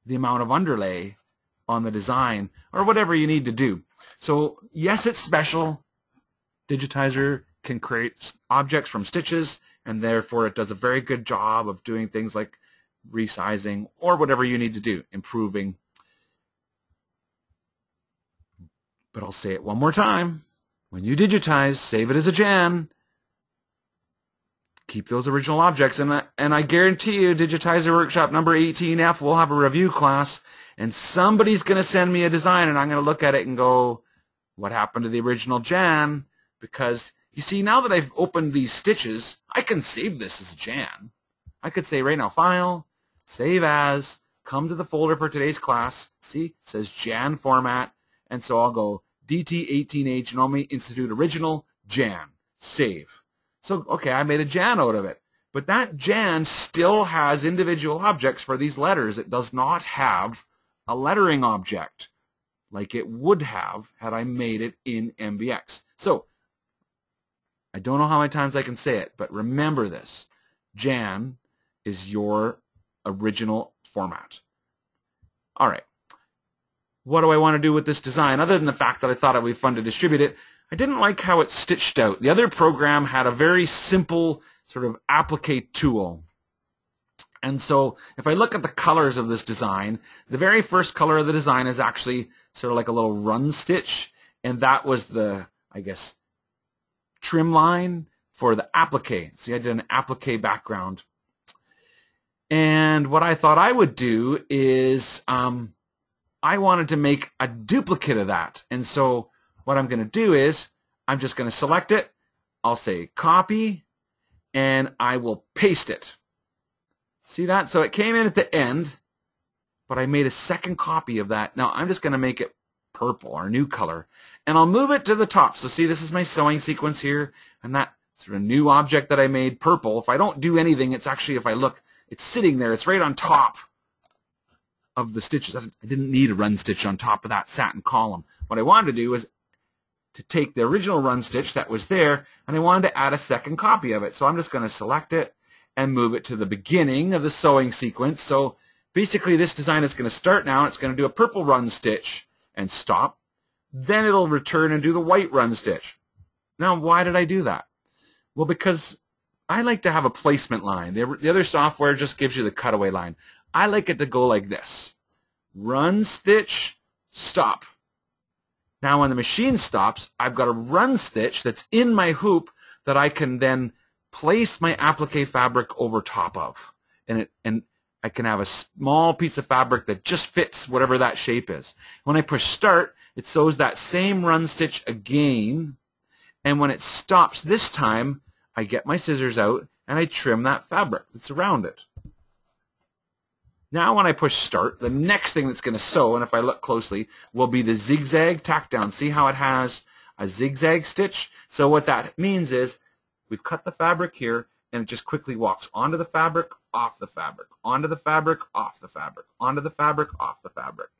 the amount of underlay on the design or whatever you need to do. So yes, it's special. Digitizer can create objects from stitches, and therefore it does a very good job of doing things like resizing or whatever you need to do, improving. But I'll say it one more time. When you digitize, save it as a Jan. Keep those original objects, and I guarantee you Digitizer Workshop number 18F will have a review class, and somebody's going to send me a design, and I'm going to look at it and go, what happened to the original Jan? Because, you see, now that I've opened these stitches, I can save this as Jan. I could say right now, File, Save As, come to the folder for today's class. See, it says Jan format, and so I'll go DT18a Janome Institute Original Jan, Save. So, okay, I made a Jan out of it. But that Jan still has individual objects for these letters. It does not have a lettering object like it would have had I made it in MBX. So, I don't know how many times I can say it, but remember this. Jan is your original format. All right. What do I want to do with this design? Other than the fact that I thought it would be fun to distribute it, I didn't like how it's stitched out. The other program had a very simple sort of applique tool. And so if I look at the colors of this design, the very first color of the design is actually sort of like a little run stitch. And that was the, I guess, trim line for the applique. See, I did an applique background. And what I thought I would do is I wanted to make a duplicate of that. And so what I'm going to do is I'm just going to select it. I'll say copy, and I will paste it. See that? So it came in at the end, but I made a second copy of that. Now I'm just going to make it purple, our new color, and I'll move it to the top. So see, this is my sewing sequence here, and that sort of new object that I made purple. If I don't do anything, it's actually, if I look, it's sitting there. It's right on top of the stitches. I didn't need a run stitch on top of that satin column. What I wanted to do was to take the original run stitch that was there, and I wanted to add a second copy of it. So I'm just going to select it and move it to the beginning of the sewing sequence. So basically this design is going to start now. It's going to do a purple run stitch and stop. Then it'll return and do the white run stitch. Now, why did I do that? Well, because I like to have a placement line. The other software just gives you the cutaway line. I like it to go like this. Run stitch, stop. Now when the machine stops, I've got a run stitch that's in my hoop that I can then place my applique fabric over top of. And I can have a small piece of fabric that just fits whatever that shape is. When I push start, it sews that same run stitch again. And when it stops this time, I get my scissors out and I trim that fabric that's around it. Now when I push start, the next thing that's going to sew, and if I look closely, will be the zigzag tack down. See how it has a zigzag stitch? So what that means is we've cut the fabric here, and it just quickly walks onto the fabric, off the fabric, onto the fabric, off the fabric, onto the fabric, off the fabric.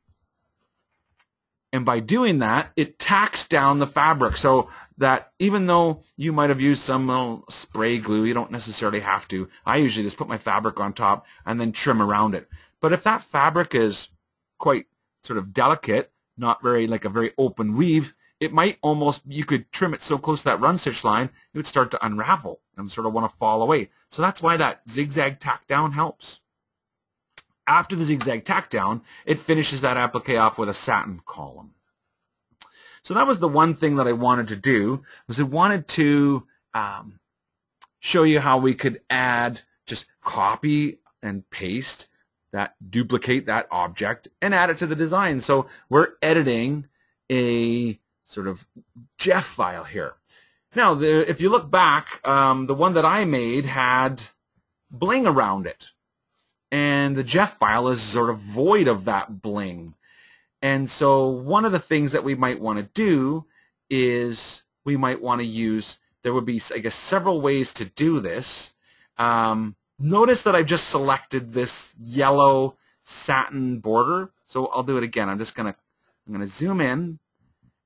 And by doing that, it tacks down the fabric so that even though you might have used some spray glue, you don't necessarily have to. I usually just put my fabric on top and then trim around it. But if that fabric is quite sort of delicate, not very like a very open weave, it might almost, you could trim it so close to that run stitch line, it would start to unravel and sort of want to fall away. So that's why that zigzag tack down helps. After the zigzag tack down, it finishes that applique off with a satin column. So that was the one thing that I wanted to do, was I wanted to show you how we could add, just copy and paste that, duplicate that object and add it to the design. So we're editing a sort of Jeff file here. Now, if you look back, the one that I made had bling around it. And the Jeff file is sort of void of that bling. And so one of the things that we might want to do is we might want to use, there would be, I guess, several ways to do this. Notice that I've just selected this yellow satin border. So I'll do it again. I'm going to zoom in.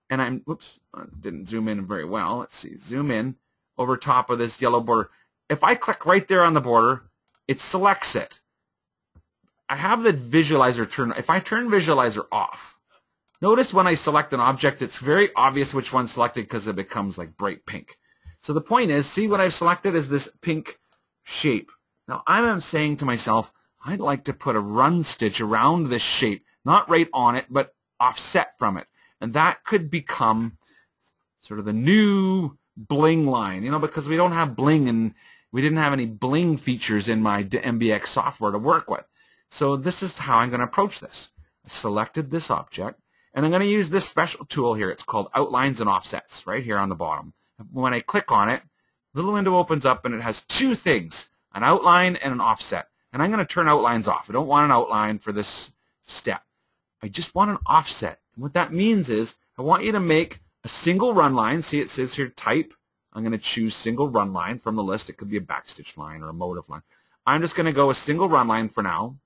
And whoops, I didn't zoom in very well. Let's see, zoom in over top of this yellow border. If I click right there on the border, it selects it. I have the visualizer turn. If I turn visualizer off, notice when I select an object, it's very obvious which one's selected because it becomes like bright pink. So the point is, see what I've selected is this pink shape. Now I'm saying to myself, I'd like to put a run stitch around this shape, not right on it, but offset from it. And that could become sort of the new bling line, you know, because we don't have bling and we didn't have any bling features in my MBX software to work with. So this is how I'm going to approach this. I selected this object, and I'm going to use this special tool here. It's called Outlines and Offsets, right here on the bottom. When I click on it, the little window opens up, and it has two things, an outline and an offset. And I'm going to turn outlines off. I don't want an outline for this step. I just want an offset. And what that means is I want you to make a single run line. See, it says here type. I'm going to choose single run line from the list. It could be a backstitch line or a motive line. I'm just going to go a single run line for now.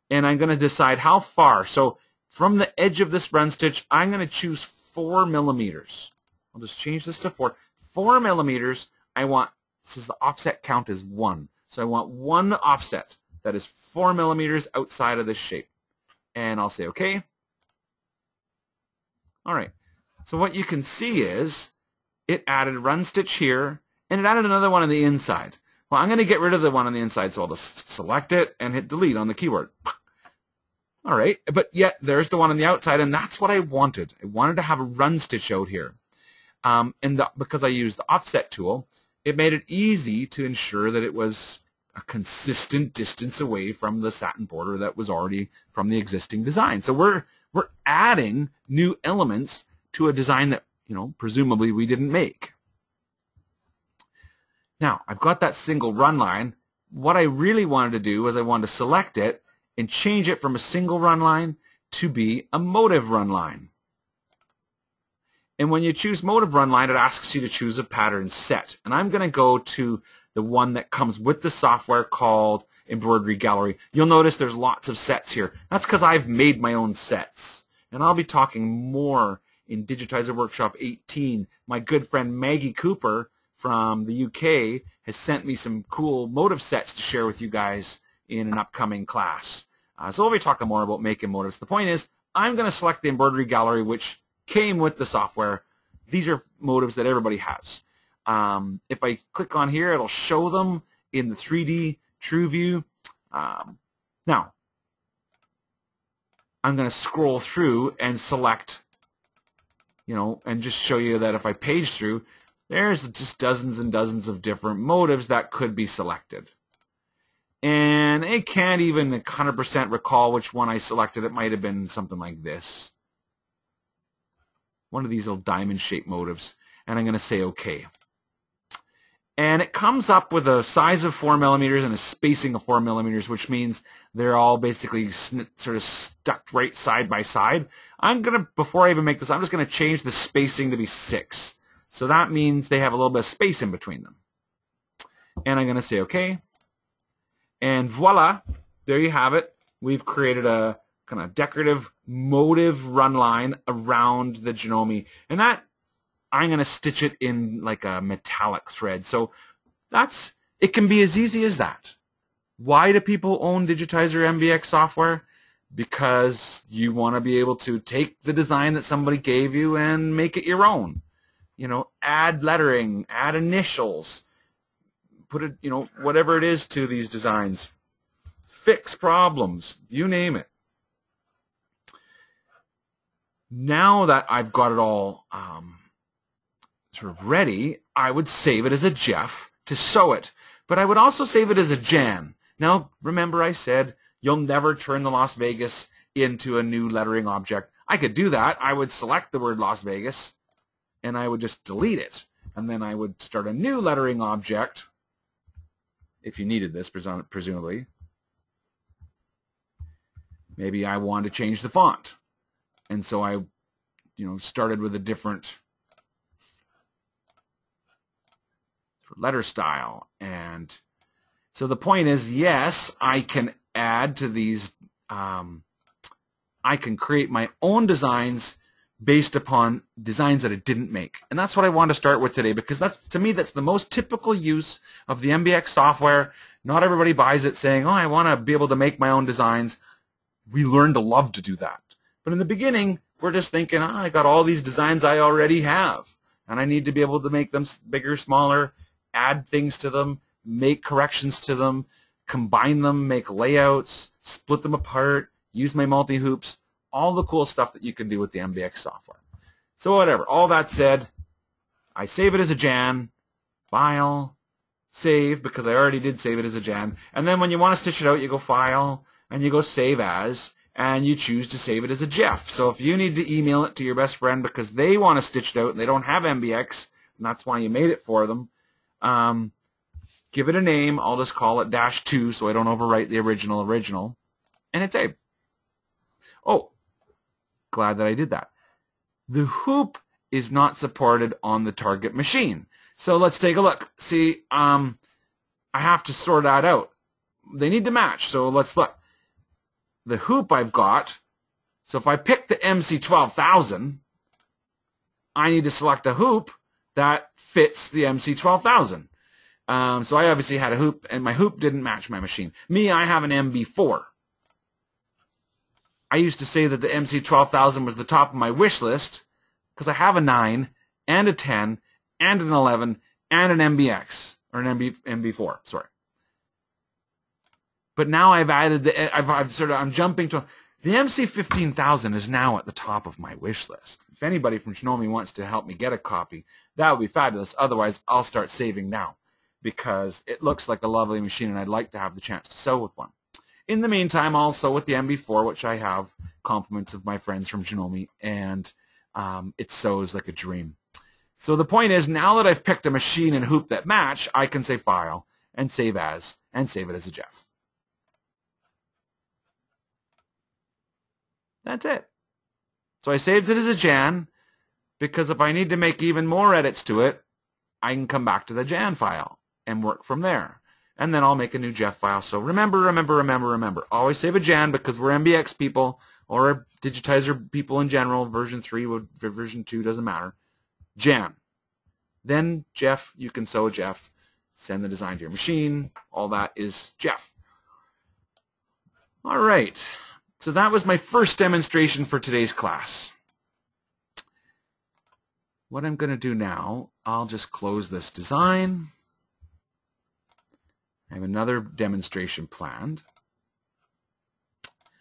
And I'm going to decide how far. So from the edge of this run stitch, I'm going to choose 4 millimeters. I'll just change this to 4. 4 millimeters, I want, this is the offset count is 1. So I want one offset that is 4 millimeters outside of this shape. And I'll say OK. All right. So what you can see is it added a run stitch here, and it added another one on the inside. Well, I'm going to get rid of the one on the inside, so I'll just select it and hit delete on the keyboard. All right, but yet there's the one on the outside, and that's what I wanted. I wanted to have a run stitch out here. Because I used the offset tool, it made it easy to ensure that it was a consistent distance away from the satin border that was already from the existing design. So we're adding new elements to a design that, you know, presumably we didn't make. Now, I've got that single run line. What I really wanted to do was I wanted to select it and change it from a single run line to be a motive run line. And when you choose motive run line, it asks you to choose a pattern set. And I'm going to go to the one that comes with the software called Embroidery Gallery. You'll notice there's lots of sets here. That's because I've made my own sets. And I'll be talking more in Digitizer Workshop 18. My good friend Maggie Cooper from the UK has sent me some cool motive sets to share with you guys in an upcoming class. So we'll be talking more about making motives. The point is, I'm going to select the Embroidery Gallery, which came with the software. These are motives that everybody has. If I click on here, it'll show them in the 3D True View. Now, I'm going to scroll through and select, you know, and just show you that if I page through, there's just dozens and dozens of different motives that could be selected. And I can't even 100% recall which one I selected. It might have been something like this. One of these little diamond-shaped motives. And I'm going to say OK. And it comes up with a size of 4 millimeters and a spacing of 4 millimeters, which means they're all basically sort of stuck right side by side. I'm going to, before I even make this, I'm just going to change the spacing to be 6. So that means they have a little bit of space in between them. And I'm going to say OK. And voila, there you have it. We've created a kind of decorative motive run line around the Janome. And that, I'm going to stitch it in like a metallic thread. So that's, it can be as easy as that. Why do people own Digitizer MBX software? Because you want to be able to take the design that somebody gave you and make it your own. You know, add lettering, add initials, put it, you know, whatever it is to these designs, fix problems, you name it. Now that I've got it all sort of ready, I would save it as a GIF to sew it, but I would also save it as a Jan. Now, remember I said you'll never turn the Las Vegas into a new lettering object. I could do that. I would select the word Las Vegas, and I would just delete it, and then I would start a new lettering object, if you needed this, presumably. Maybe I wanted to change the font, and so I, you know, started with a different letter style. And so the point is, yes, I can add to these, I can create my own designs based upon designs that I didn't make. And that's what I want to start with today, because that's, to me, that's the most typical use of the MBX software. Not everybody buys it saying, oh, I want to be able to make my own designs. We learn to love to do that. But in the beginning, we're just thinking, oh, I got all these designs I already have, and I need to be able to make them bigger, smaller, add things to them, make corrections to them, combine them, make layouts, split them apart, use my multi-hoops, all the cool stuff that you can do with the MBX software. So whatever, all that said, I save it as a Jan, File, Save, because I already did save it as a Jan, and then when you want to stitch it out, you go File, and you go Save As, and you choose to save it as a GIF. So if you need to email it to your best friend because they want to stitch it out and they don't have MBX, and that's why you made it for them, give it a name. I'll just call it -2 so I don't overwrite the original, and it's Abe. Oh, glad that I did that. The hoop is not supported on the target machine. So let's take a look. See, I have to sort that out. They need to match, so let's look. The hoop I've got, so if I pick the MC12000, I need to select a hoop that fits the MC12000. So I obviously had a hoop, and my hoop didn't match my machine. Me, I have an MB4. I used to say that the MC12000 was the top of my wish list because I have a 9 and a 10 and an 11 and an MBX, or an MB4, sorry. But now I've added I'm jumping to the MC15000 is now at the top of my wish list. If anybody from Janome wants to help me get a copy, that would be fabulous. Otherwise, I'll start saving now because it looks like a lovely machine and I'd like to have the chance to sew with one. In the meantime, I'll sew with the MB4, which I have compliments of my friends from Janome, and it sews like a dream. So the point is, now that I've picked a machine and hoop that match, I can say File and Save As and save it as a GIF. That's it. So I saved it as a Jan because if I need to make even more edits to it, I can come back to the Jan file and work from there. And then I'll make a new GIF file. So remember, always save a Jan because we're MBX people or Digitizer people in general. Version 3, version 2, doesn't matter. Jan. Then GIF, you can sew a GIF, send the design to your machine. All that is GIF. All right. So that was my first demonstration for today's class. What I'm going to do now, I'll just close this design. I have another demonstration planned.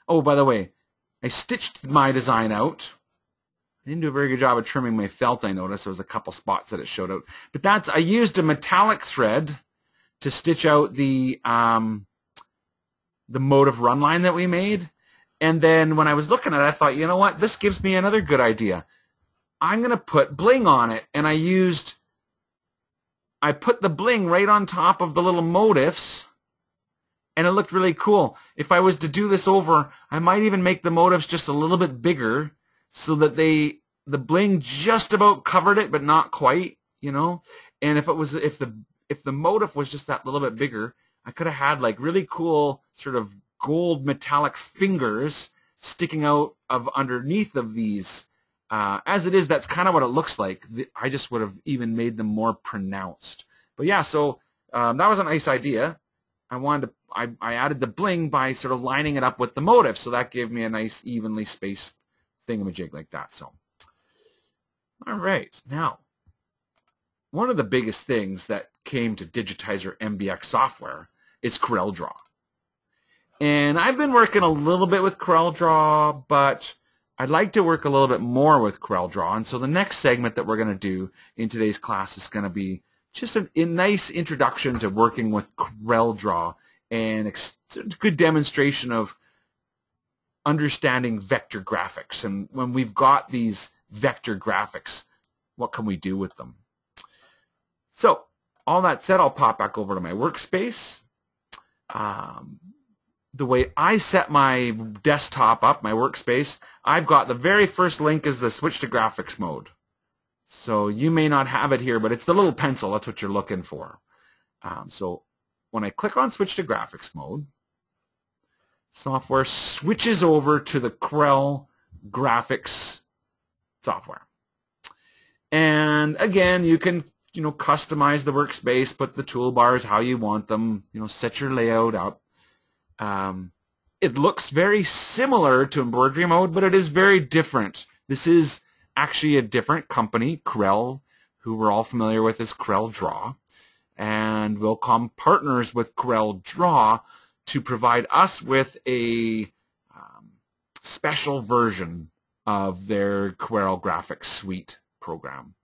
Oh, by the way, I stitched my design out. I didn't do a very good job of trimming my felt, I noticed. There was a couple spots that it showed out. But I used a metallic thread to stitch out the motive run line that we made. And then when I was looking at it, I thought, you know what? This gives me another good idea. I'm going to put bling on it. And I put the bling right on top of the little motifs. And it looked really cool. If I was to do this over, I might even make the motifs just a little bit bigger so that the bling just about covered it, but not quite, you know. And if the motif was just that little bit bigger, I could have had like really cool sort of gold metallic fingers sticking out of underneath of these. As it is, that's kind of what it looks like. I just would have even made them more pronounced. But yeah, so that was a nice idea. I added the bling by sort of lining it up with the motif, so that gave me a nice evenly spaced thingamajig like that. So, all right, now one of the biggest things that came to Digitizer MBX software is CorelDRAW. And I've been working a little bit with CorelDRAW, but I'd like to work a little bit more with CorelDRAW. And so the next segment that we're going to do in today's class is going to be just a nice introduction to working with CorelDRAW and a good demonstration of understanding vector graphics. And when we've got these vector graphics, what can we do with them? So all that said, I'll pop back over to my workspace. The way I set my desktop up, my workspace, I've got the very first link is the switch to graphics mode. So you may not have it here, but it's the little pencil. That's what you're looking for. So when I click on switch to graphics mode, software switches over to the Corel graphics software. And again, you can customize the workspace, put the toolbars how you want them, set your layout up. It looks very similar to embroidery mode, but it is very different. This is actually a different company, Corel, who we're all familiar with as CorelDRAW. and will become partners with CorelDRAW to provide us with a special version of their Corel Graphics Suite program.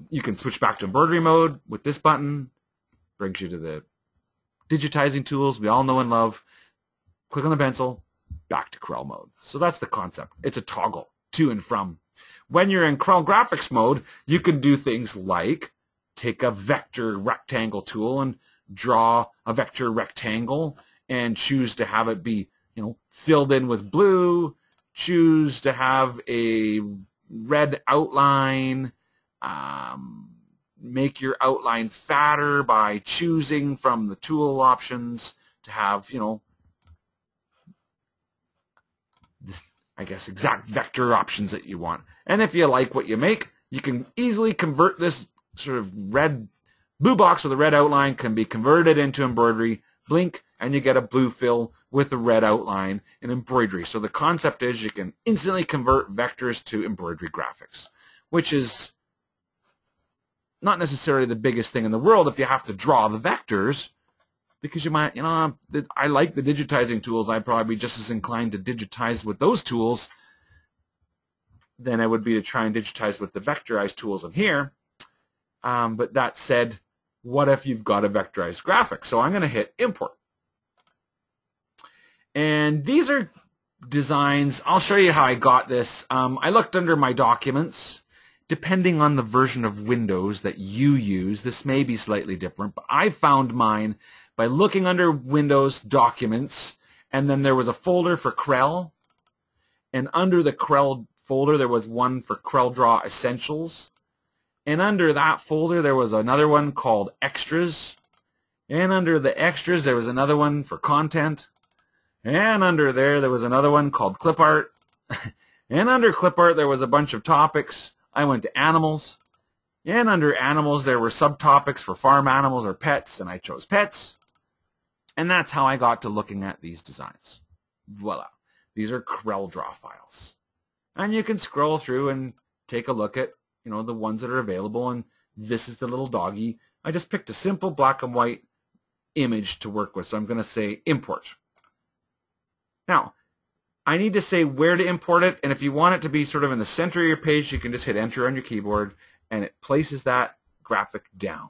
You can switch back to embroidery mode with this button. Brings you to the digitizing tools we all know and love. Click on the pencil, back to Corel mode. So that's the concept. It's a toggle to and from. When you're in Corel Graphics mode, you can do things like take a vector rectangle tool and draw a vector rectangle and choose to have it be, filled in with blue, choose to have a red outline, make your outline fatter by choosing from the tool options to have, this, I guess, exact vector options that you want. And if you like what you make, you can easily convert this sort of red blue box with a red outline can be converted into embroidery, blink, and you get a blue fill with a red outline in embroidery. So the concept is you can instantly convert vectors to embroidery graphics, which is not necessarily the biggest thing in the world if you have to draw the vectors, because you might, I like the digitizing tools. I'd probably be just as inclined to digitize with those tools than I would be to try and digitize with the vectorized tools in here. But that said, what if you've got a vectorized graphic? So I'm going to hit import. And these are designs. I'll show you how I got this. I looked under my documents. Depending on the version of Windows that you use, this may be slightly different, but I found mine by looking under Windows Documents, and then there was a folder for Corel, and under the Corel folder there was one for CorelDRAW Essentials, and under that folder there was another one called Extras, and under the Extras there was another one for Content, and under there was another one called Clip Art, and under Clip Art there was a bunch of topics. I went to Animals, and under Animals there were subtopics for farm animals or pets, and I chose Pets, and that's how I got to looking at these designs. Voila. These are CorelDRAW files. And you can scroll through and take a look at, the ones that are available, and this is the little doggy. I just picked a simple black and white image to work with, so I'm going to say import. Now, I need to say where to import it, and if you want it to be sort of in the center of your page, you can just hit enter on your keyboard, and it places that graphic down.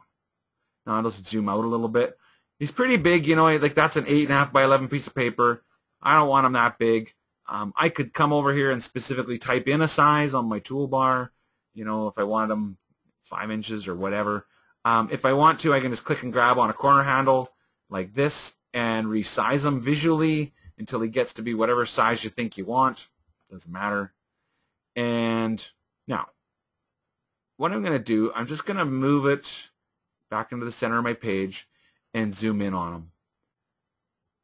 Now I'll just zoom out a little bit. He's pretty big, like that's an 8.5 by 11 piece of paper. I don't want him that big. I could come over here and specifically type in a size on my toolbar, if I wanted him 5 inches or whatever. If I want to, I can just click and grab on a corner handle like this and resize him visually until he gets to be whatever size you think you want. Doesn't matter. And now, what I'm going to do, I'm just going to move it back into the center of my page and zoom in on him.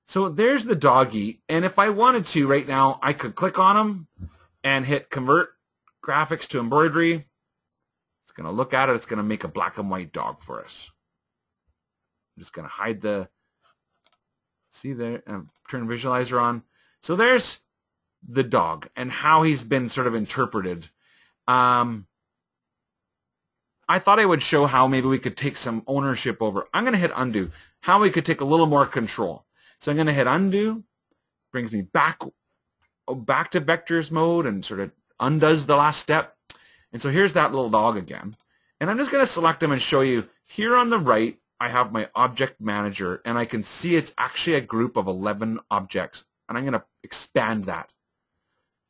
So there's the doggy, and if I wanted to right now, I could click on him and hit Convert Graphics to Embroidery. It's going to look at it. It's going to make a black and white dog for us. I'm just going to hide the... See there, turn visualizer on. So there's the dog and how he's been sort of interpreted. I thought I would show how maybe we could take some ownership over. I'm going to hit undo. How we could take a little more control. So I'm going to hit undo. Brings me back to vectors mode and sort of undoes the last step. And so here's that little dog again. And I'm just going to select him and show you here on the right. I have my object manager, and I can see it's actually a group of 11 objects, and I'm going to expand that.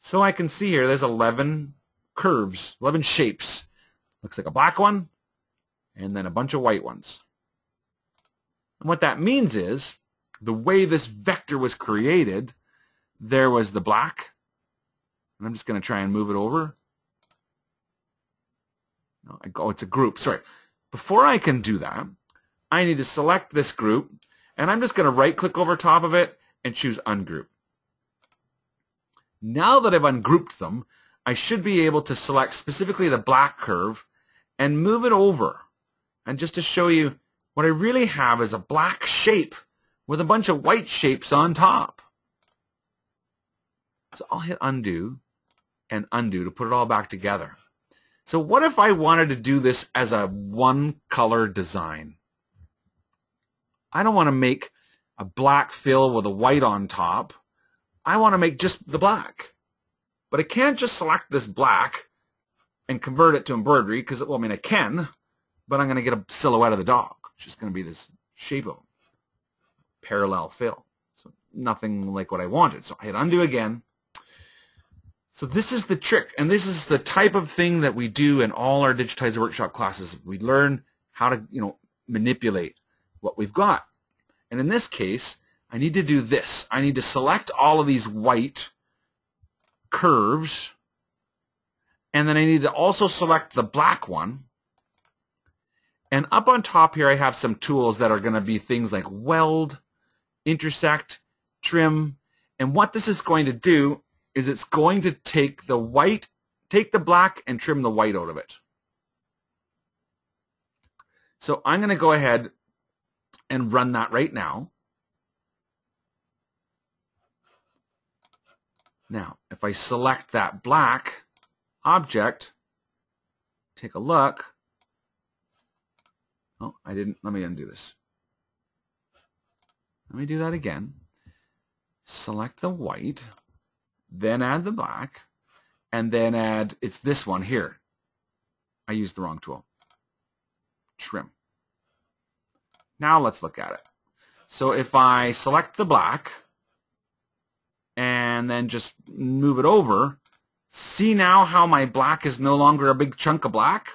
So I can see here there's 11 curves, 11 shapes. Looks like a black one, and then a bunch of white ones. And what that means is the way this vector was created, there was the black, and I'm just going to try and move it over. Oh, it's a group. Sorry. Before I can do that, I need to select this group, and I'm just going to right-click over top of it and choose Ungroup. Now that I've ungrouped them, I should be able to select specifically the black curve and move it over. And just to show you, what I really have is a black shape with a bunch of white shapes on top. So I'll hit Undo and Undo to put it all back together. So what if I wanted to do this as a one-color design? I don't want to make a black fill with a white on top. I want to make just the black. But I can't just select this black and convert it to embroidery because, well, I mean, I can, but I'm going to get a silhouette of the dog. It's just going to be this shape of parallel fill. So nothing like what I wanted. So I hit undo again. So this is the trick, and this is the type of thing that we do in all our Digitizer Workshop classes. We learn how to, manipulate what we've got. And in this case, I need to do this. I need to select all of these white curves, and then I need to also select the black one. And up on top here, I have some tools that are going to be things like weld, intersect, trim. And what this is going to do is it's going to take the white, take the black, and trim the white out of it. So I'm going to go ahead and run that right now. Now, if I select that black object, take a look. Oh, I didn't. Let me undo this. Let me do that again. Select the white, then add the black, and then add, it's this one here. I used the wrong tool. Trim. Now let's look at it. So if I select the black and then just move it over, see now how my black is no longer a big chunk of black?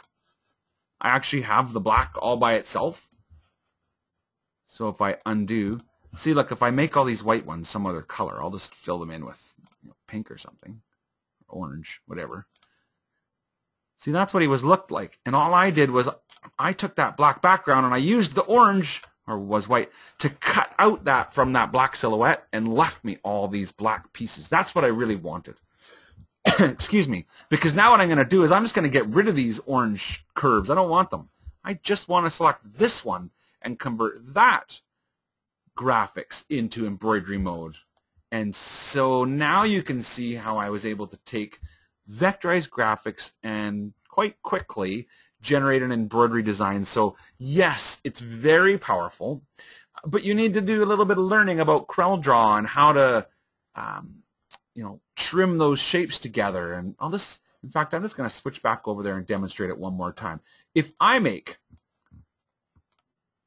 I actually have the black all by itself. So if I undo, see, look, if I make all these white ones some other color, I'll just fill them in with pink or something, orange, whatever. See, that's what he looked like. And all I did was I took that black background and I used the orange, or was white, to cut out that from that black silhouette and left me all these black pieces. That's what I really wanted. Excuse me. Because now what I'm going to do is I'm just going to get rid of these orange curves. I don't want them. I just want to select this one and convert that graphics into embroidery mode. And so now you can see how I was able to take vectorized graphics and quite quickly generate an embroidery design. So yes, it's very powerful, but you need to do a little bit of learning about CorelDRAW and how to trim those shapes together. And in fact, I'm just going to switch back over there and demonstrate it one more time. If I make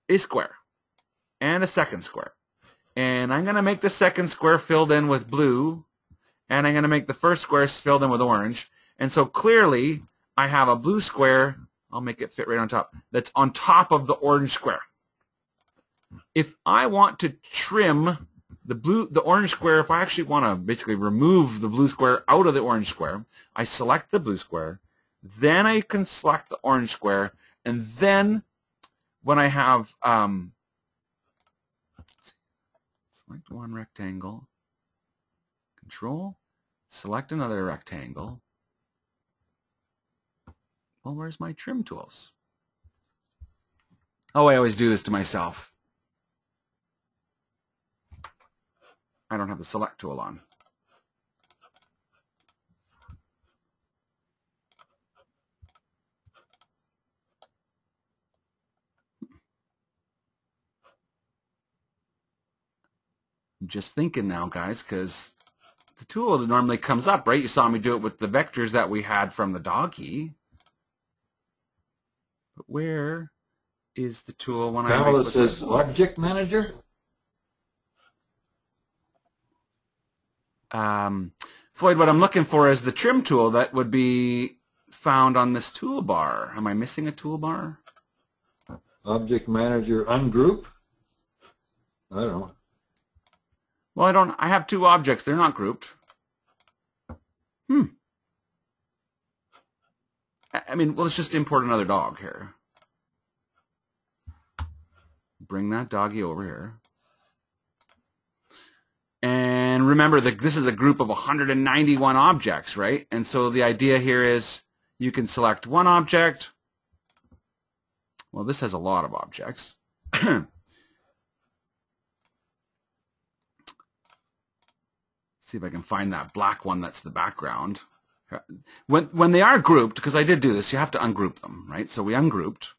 a square and a second square, and I'm going to make the second square filled in with blue, and I'm going to make the first square filled in with orange, and so clearly I have a blue square, I'll make it fit right on top, that's on top of the orange square. If I want to trim the orange square, if I actually want to basically remove the blue square out of the orange square, I select the blue square, then I can select the orange square, and then when I have select one rectangle, Control, select another rectangle. Well, where's my trim tools? Oh, I always do this to myself. I don't have the select tool on. I'm just thinking now, guys, because the tool normally comes up, right? You saw me do it with the vectors that we had from the doggy. But where is the tool when I... Now it says Object Manager. Floyd, what I'm looking for is the trim tool that would be found on this toolbar. Am I missing a toolbar? Object Manager Ungroup. I don't know. Well, I have two objects. They're not grouped. I mean, let's just import another dog here. Bring that doggy over here. And remember that this is a group of 191 objects, right? And so the idea here is you can select one object. Well, this has a lot of objects. See if I can find that black one that's the background. When they are grouped, because I did do this, you have to ungroup them, right? So we ungrouped.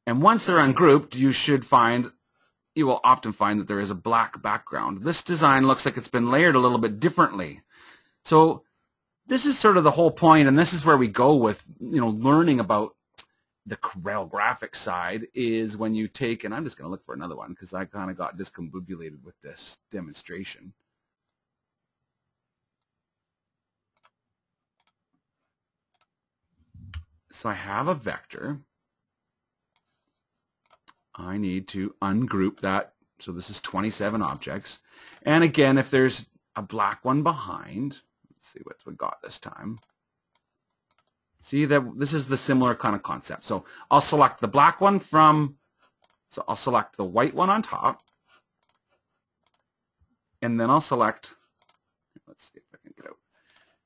And once they're ungrouped, you will often find that there is a black background. This design looks like it's been layered a little bit differently. So this is sort of the whole point, and this is where we go with, learning about the Corel graphics side, is when you take, and I'm just going to look for another one because I kind of got discombobulated with this demonstration. So I have a vector. I need to ungroup that. So this is 27 objects. And again, if there's a black one behind, let's see what we got this time. See that this is the similar kind of concept. So I'll select the black one so I'll select the white one on top. And then I'll select, let's see if I can get out.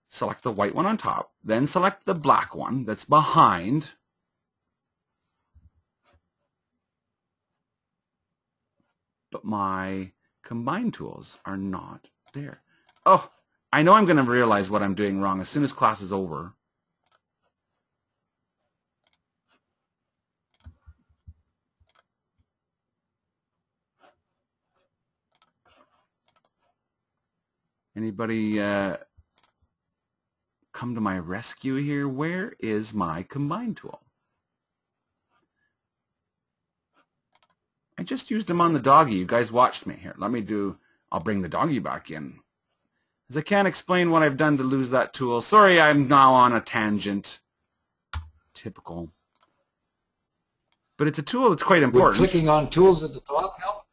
Select the white one on top. Then select the black one that's behind. But my combine tools are not there. Oh, I know I'm going to realize what I'm doing wrong as soon as class is over. Anybody come to my rescue here? Where is my combine tool? I just used them on the doggy. You guys watched me here. I'll bring the doggy back in. As I can't explain what I've done to lose that tool. Sorry, I'm now on a tangent. Typical. But it's a tool that's quite important. Would clicking on tools at the top help?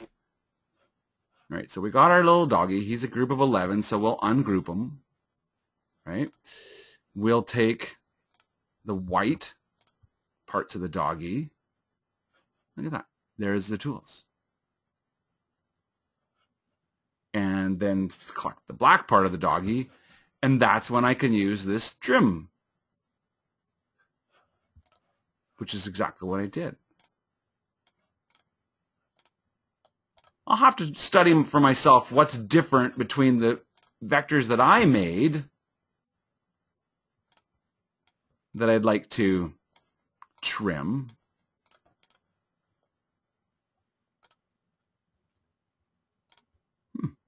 All right, so we got our little doggy. He's a group of 11, so we'll ungroup him. Right? We'll take the white parts of the doggy. Look at that. There's the tools. And then collect the black part of the doggy, and that's when I can use this trim, which is exactly what I did. I'll have to study for myself what's different between the vectors that I made that I'd like to trim.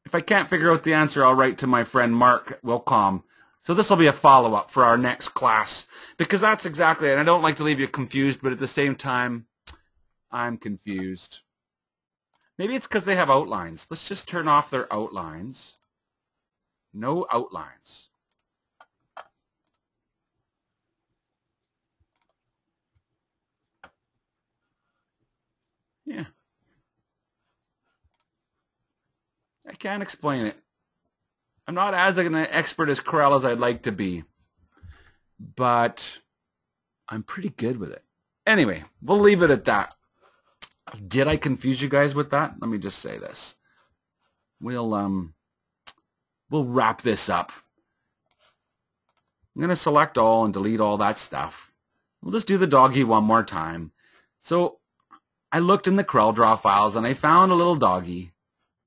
If I can't figure out the answer, I'll write to my friend Mark Wilcom. So this will be a follow-up for our next class, because that's exactly it. And I don't like to leave you confused, but at the same time, I'm confused. Maybe it's because they have outlines. Let's just turn off their outlines. No outlines. Yeah. I can't explain it. I'm not as an expert as Corel as I'd like to be, but I'm pretty good with it. Anyway, we'll leave it at that. Did I confuse you guys with that? Let me just say this. We'll wrap this up. I'm going to select all and delete all that stuff. We'll just do the doggy one more time. So I looked in the CorelDRAW files and I found a little doggy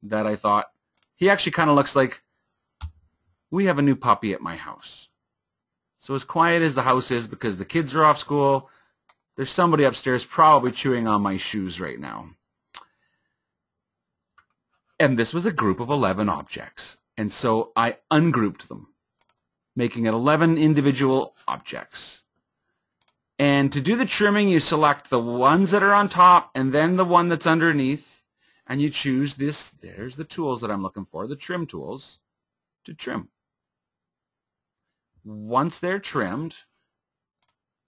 that I thought, he actually kind of looks like, we have a new puppy at my house. So as quiet as the house is because the kids are off school, there's somebody upstairs probably chewing on my shoes right now. And this was a group of 11 objects. And so I ungrouped them, making it 11 individual objects. And to do the trimming, you select the ones that are on top and then the one that's underneath. And you choose this, there's the tools that I'm looking for, the trim tools, to trim. Once they're trimmed,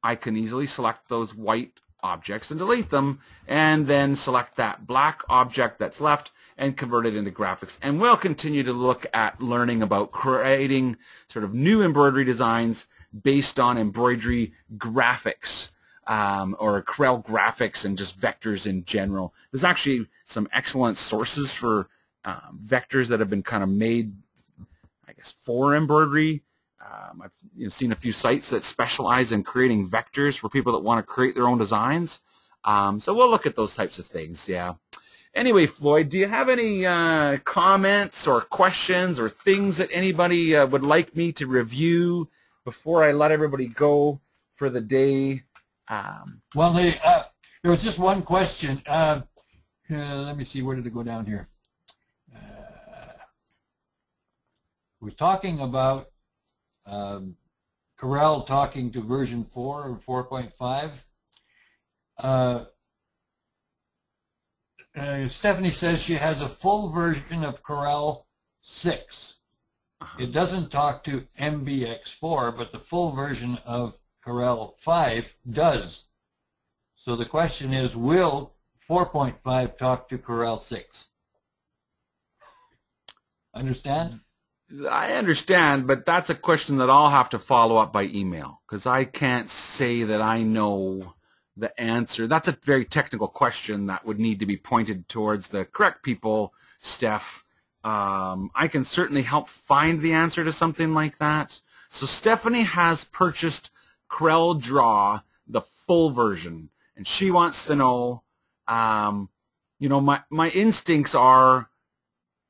I can easily select those white objects and delete them, and then select that black object that's left and convert it into graphics. And we'll continue to look at learning about creating sort of new embroidery designs based on embroidery graphics. Or Corel graphics and just vectors in general. There's actually some excellent sources for vectors that have been kind of made, I guess, for embroidery. I've seen a few sites that specialize in creating vectors for people that want to create their own designs. So we'll look at those types of things, yeah. Anyway, Floyd, do you have any comments or questions or things that anybody would like me to review before I let everybody go for the day? Well, there was just one question. Let me see, where did it go down here? We're talking about Corel talking to version 4 or 4.5. Stephanie says she has a full version of Corel 6. It doesn't talk to MBX4, but the full version of Corel 5 does. So the question is, will 4.5 talk to Corel 6? Understand? I understand, but that's a question that I'll have to follow up by email, because I can't say that I know the answer. That's a very technical question that would need to be pointed towards the correct people, Steph. I can certainly help find the answer to something like that. So Stephanie has purchased Corel Draw, the full version, and she wants to know, you know, my instincts are,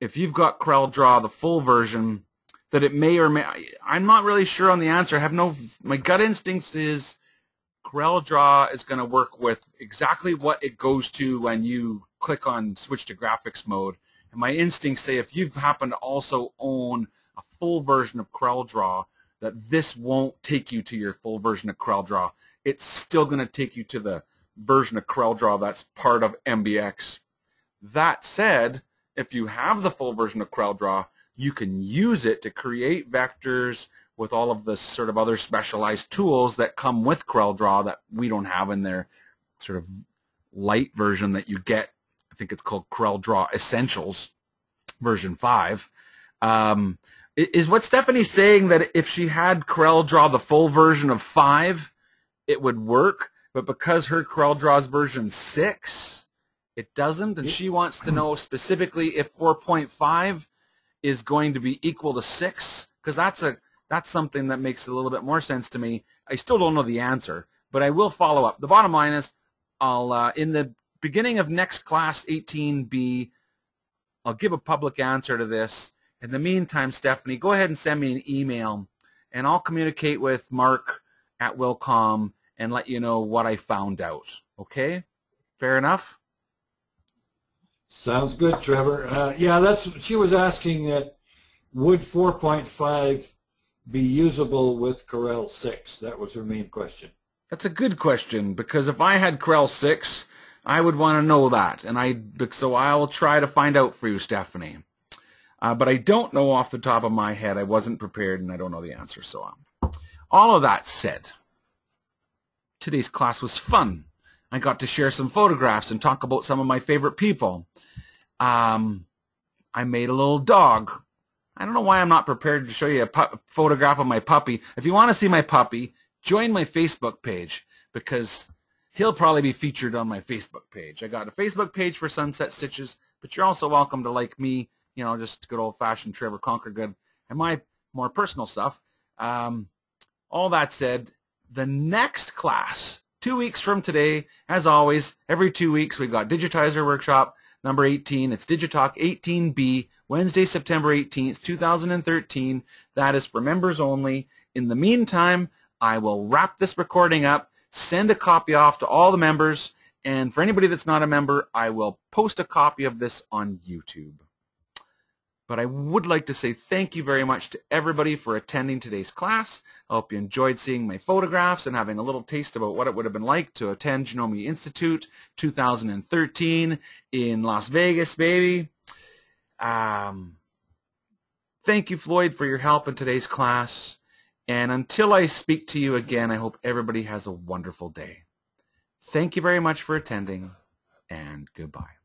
if you've got Corel Draw, the full version, that it may or may, I'm not really sure on the answer. I have my gut instincts is Corel Draw is going to work with exactly what it goes to when you click on switch to graphics mode. And my instincts say if you happen to also own a full version of Corel Draw, that this won't take you to your full version of Corel Draw. It's still going to take you to the version of Corel Draw that's part of MBX. That said, if you have the full version of Corel Draw, you can use it to create vectors with all of the sort of other specialized tools that come with Corel Draw that we don't have in their sort of light version that you get. I think it's called Corel Draw Essentials version 5. Is what Stephanie's saying that if she had Corel Draw the full version of 5, it would work, but because her Corel Draw's version 6, it doesn't, and she wants to know specifically if 4.5 is going to be equal to 6, because that's something that makes a little bit more sense to me. I still don't know the answer, but I will follow up. The bottom line is, I'll in the beginning of next class 18B, I'll give a public answer to this. In the meantime, Stephanie, go ahead and send me an email, and I'll communicate with Mark at Wilcom and let you know what I found out. Okay? Fair enough? Sounds good, Trevor. Yeah, she was asking that would 4.5 be usable with Corel 6? That was her main question. That's a good question, because if I had Corel 6, I would want to know that, and so I'll try to find out for you, Stephanie. But I don't know off the top of my head. I wasn't prepared, and I don't know the answer. So all of that said, today's class was fun. I got to share some photographs and talk about some of my favorite people. I made a little dog. I don't know why I'm not prepared to show you a photograph of my puppy. If you want to see my puppy, join my Facebook page, because he'll probably be featured on my Facebook page. I got a Facebook page for Sunset Stitches, but you're also welcome to like me, you know, just good old-fashioned Trevor Conquergood, and my more personal stuff. All that said, the next class, 2 weeks from today, as always, every 2 weeks, we've got Digitizer Workshop number 18. It's DigiTalk18b, Wednesday, September 18th, 2013. That is for members only. In the meantime, I will wrap this recording up, send a copy off to all the members, and for anybody that's not a member, I will post a copy of this on YouTube. But I would like to say thank you very much to everybody for attending today's class. I hope you enjoyed seeing my photographs and having a little taste about what it would have been like to attend Janome Institute 2013 in Las Vegas, baby. Thank you, Floyd, for your help in today's class. And until I speak to you again, I hope everybody has a wonderful day. Thank you very much for attending, and goodbye.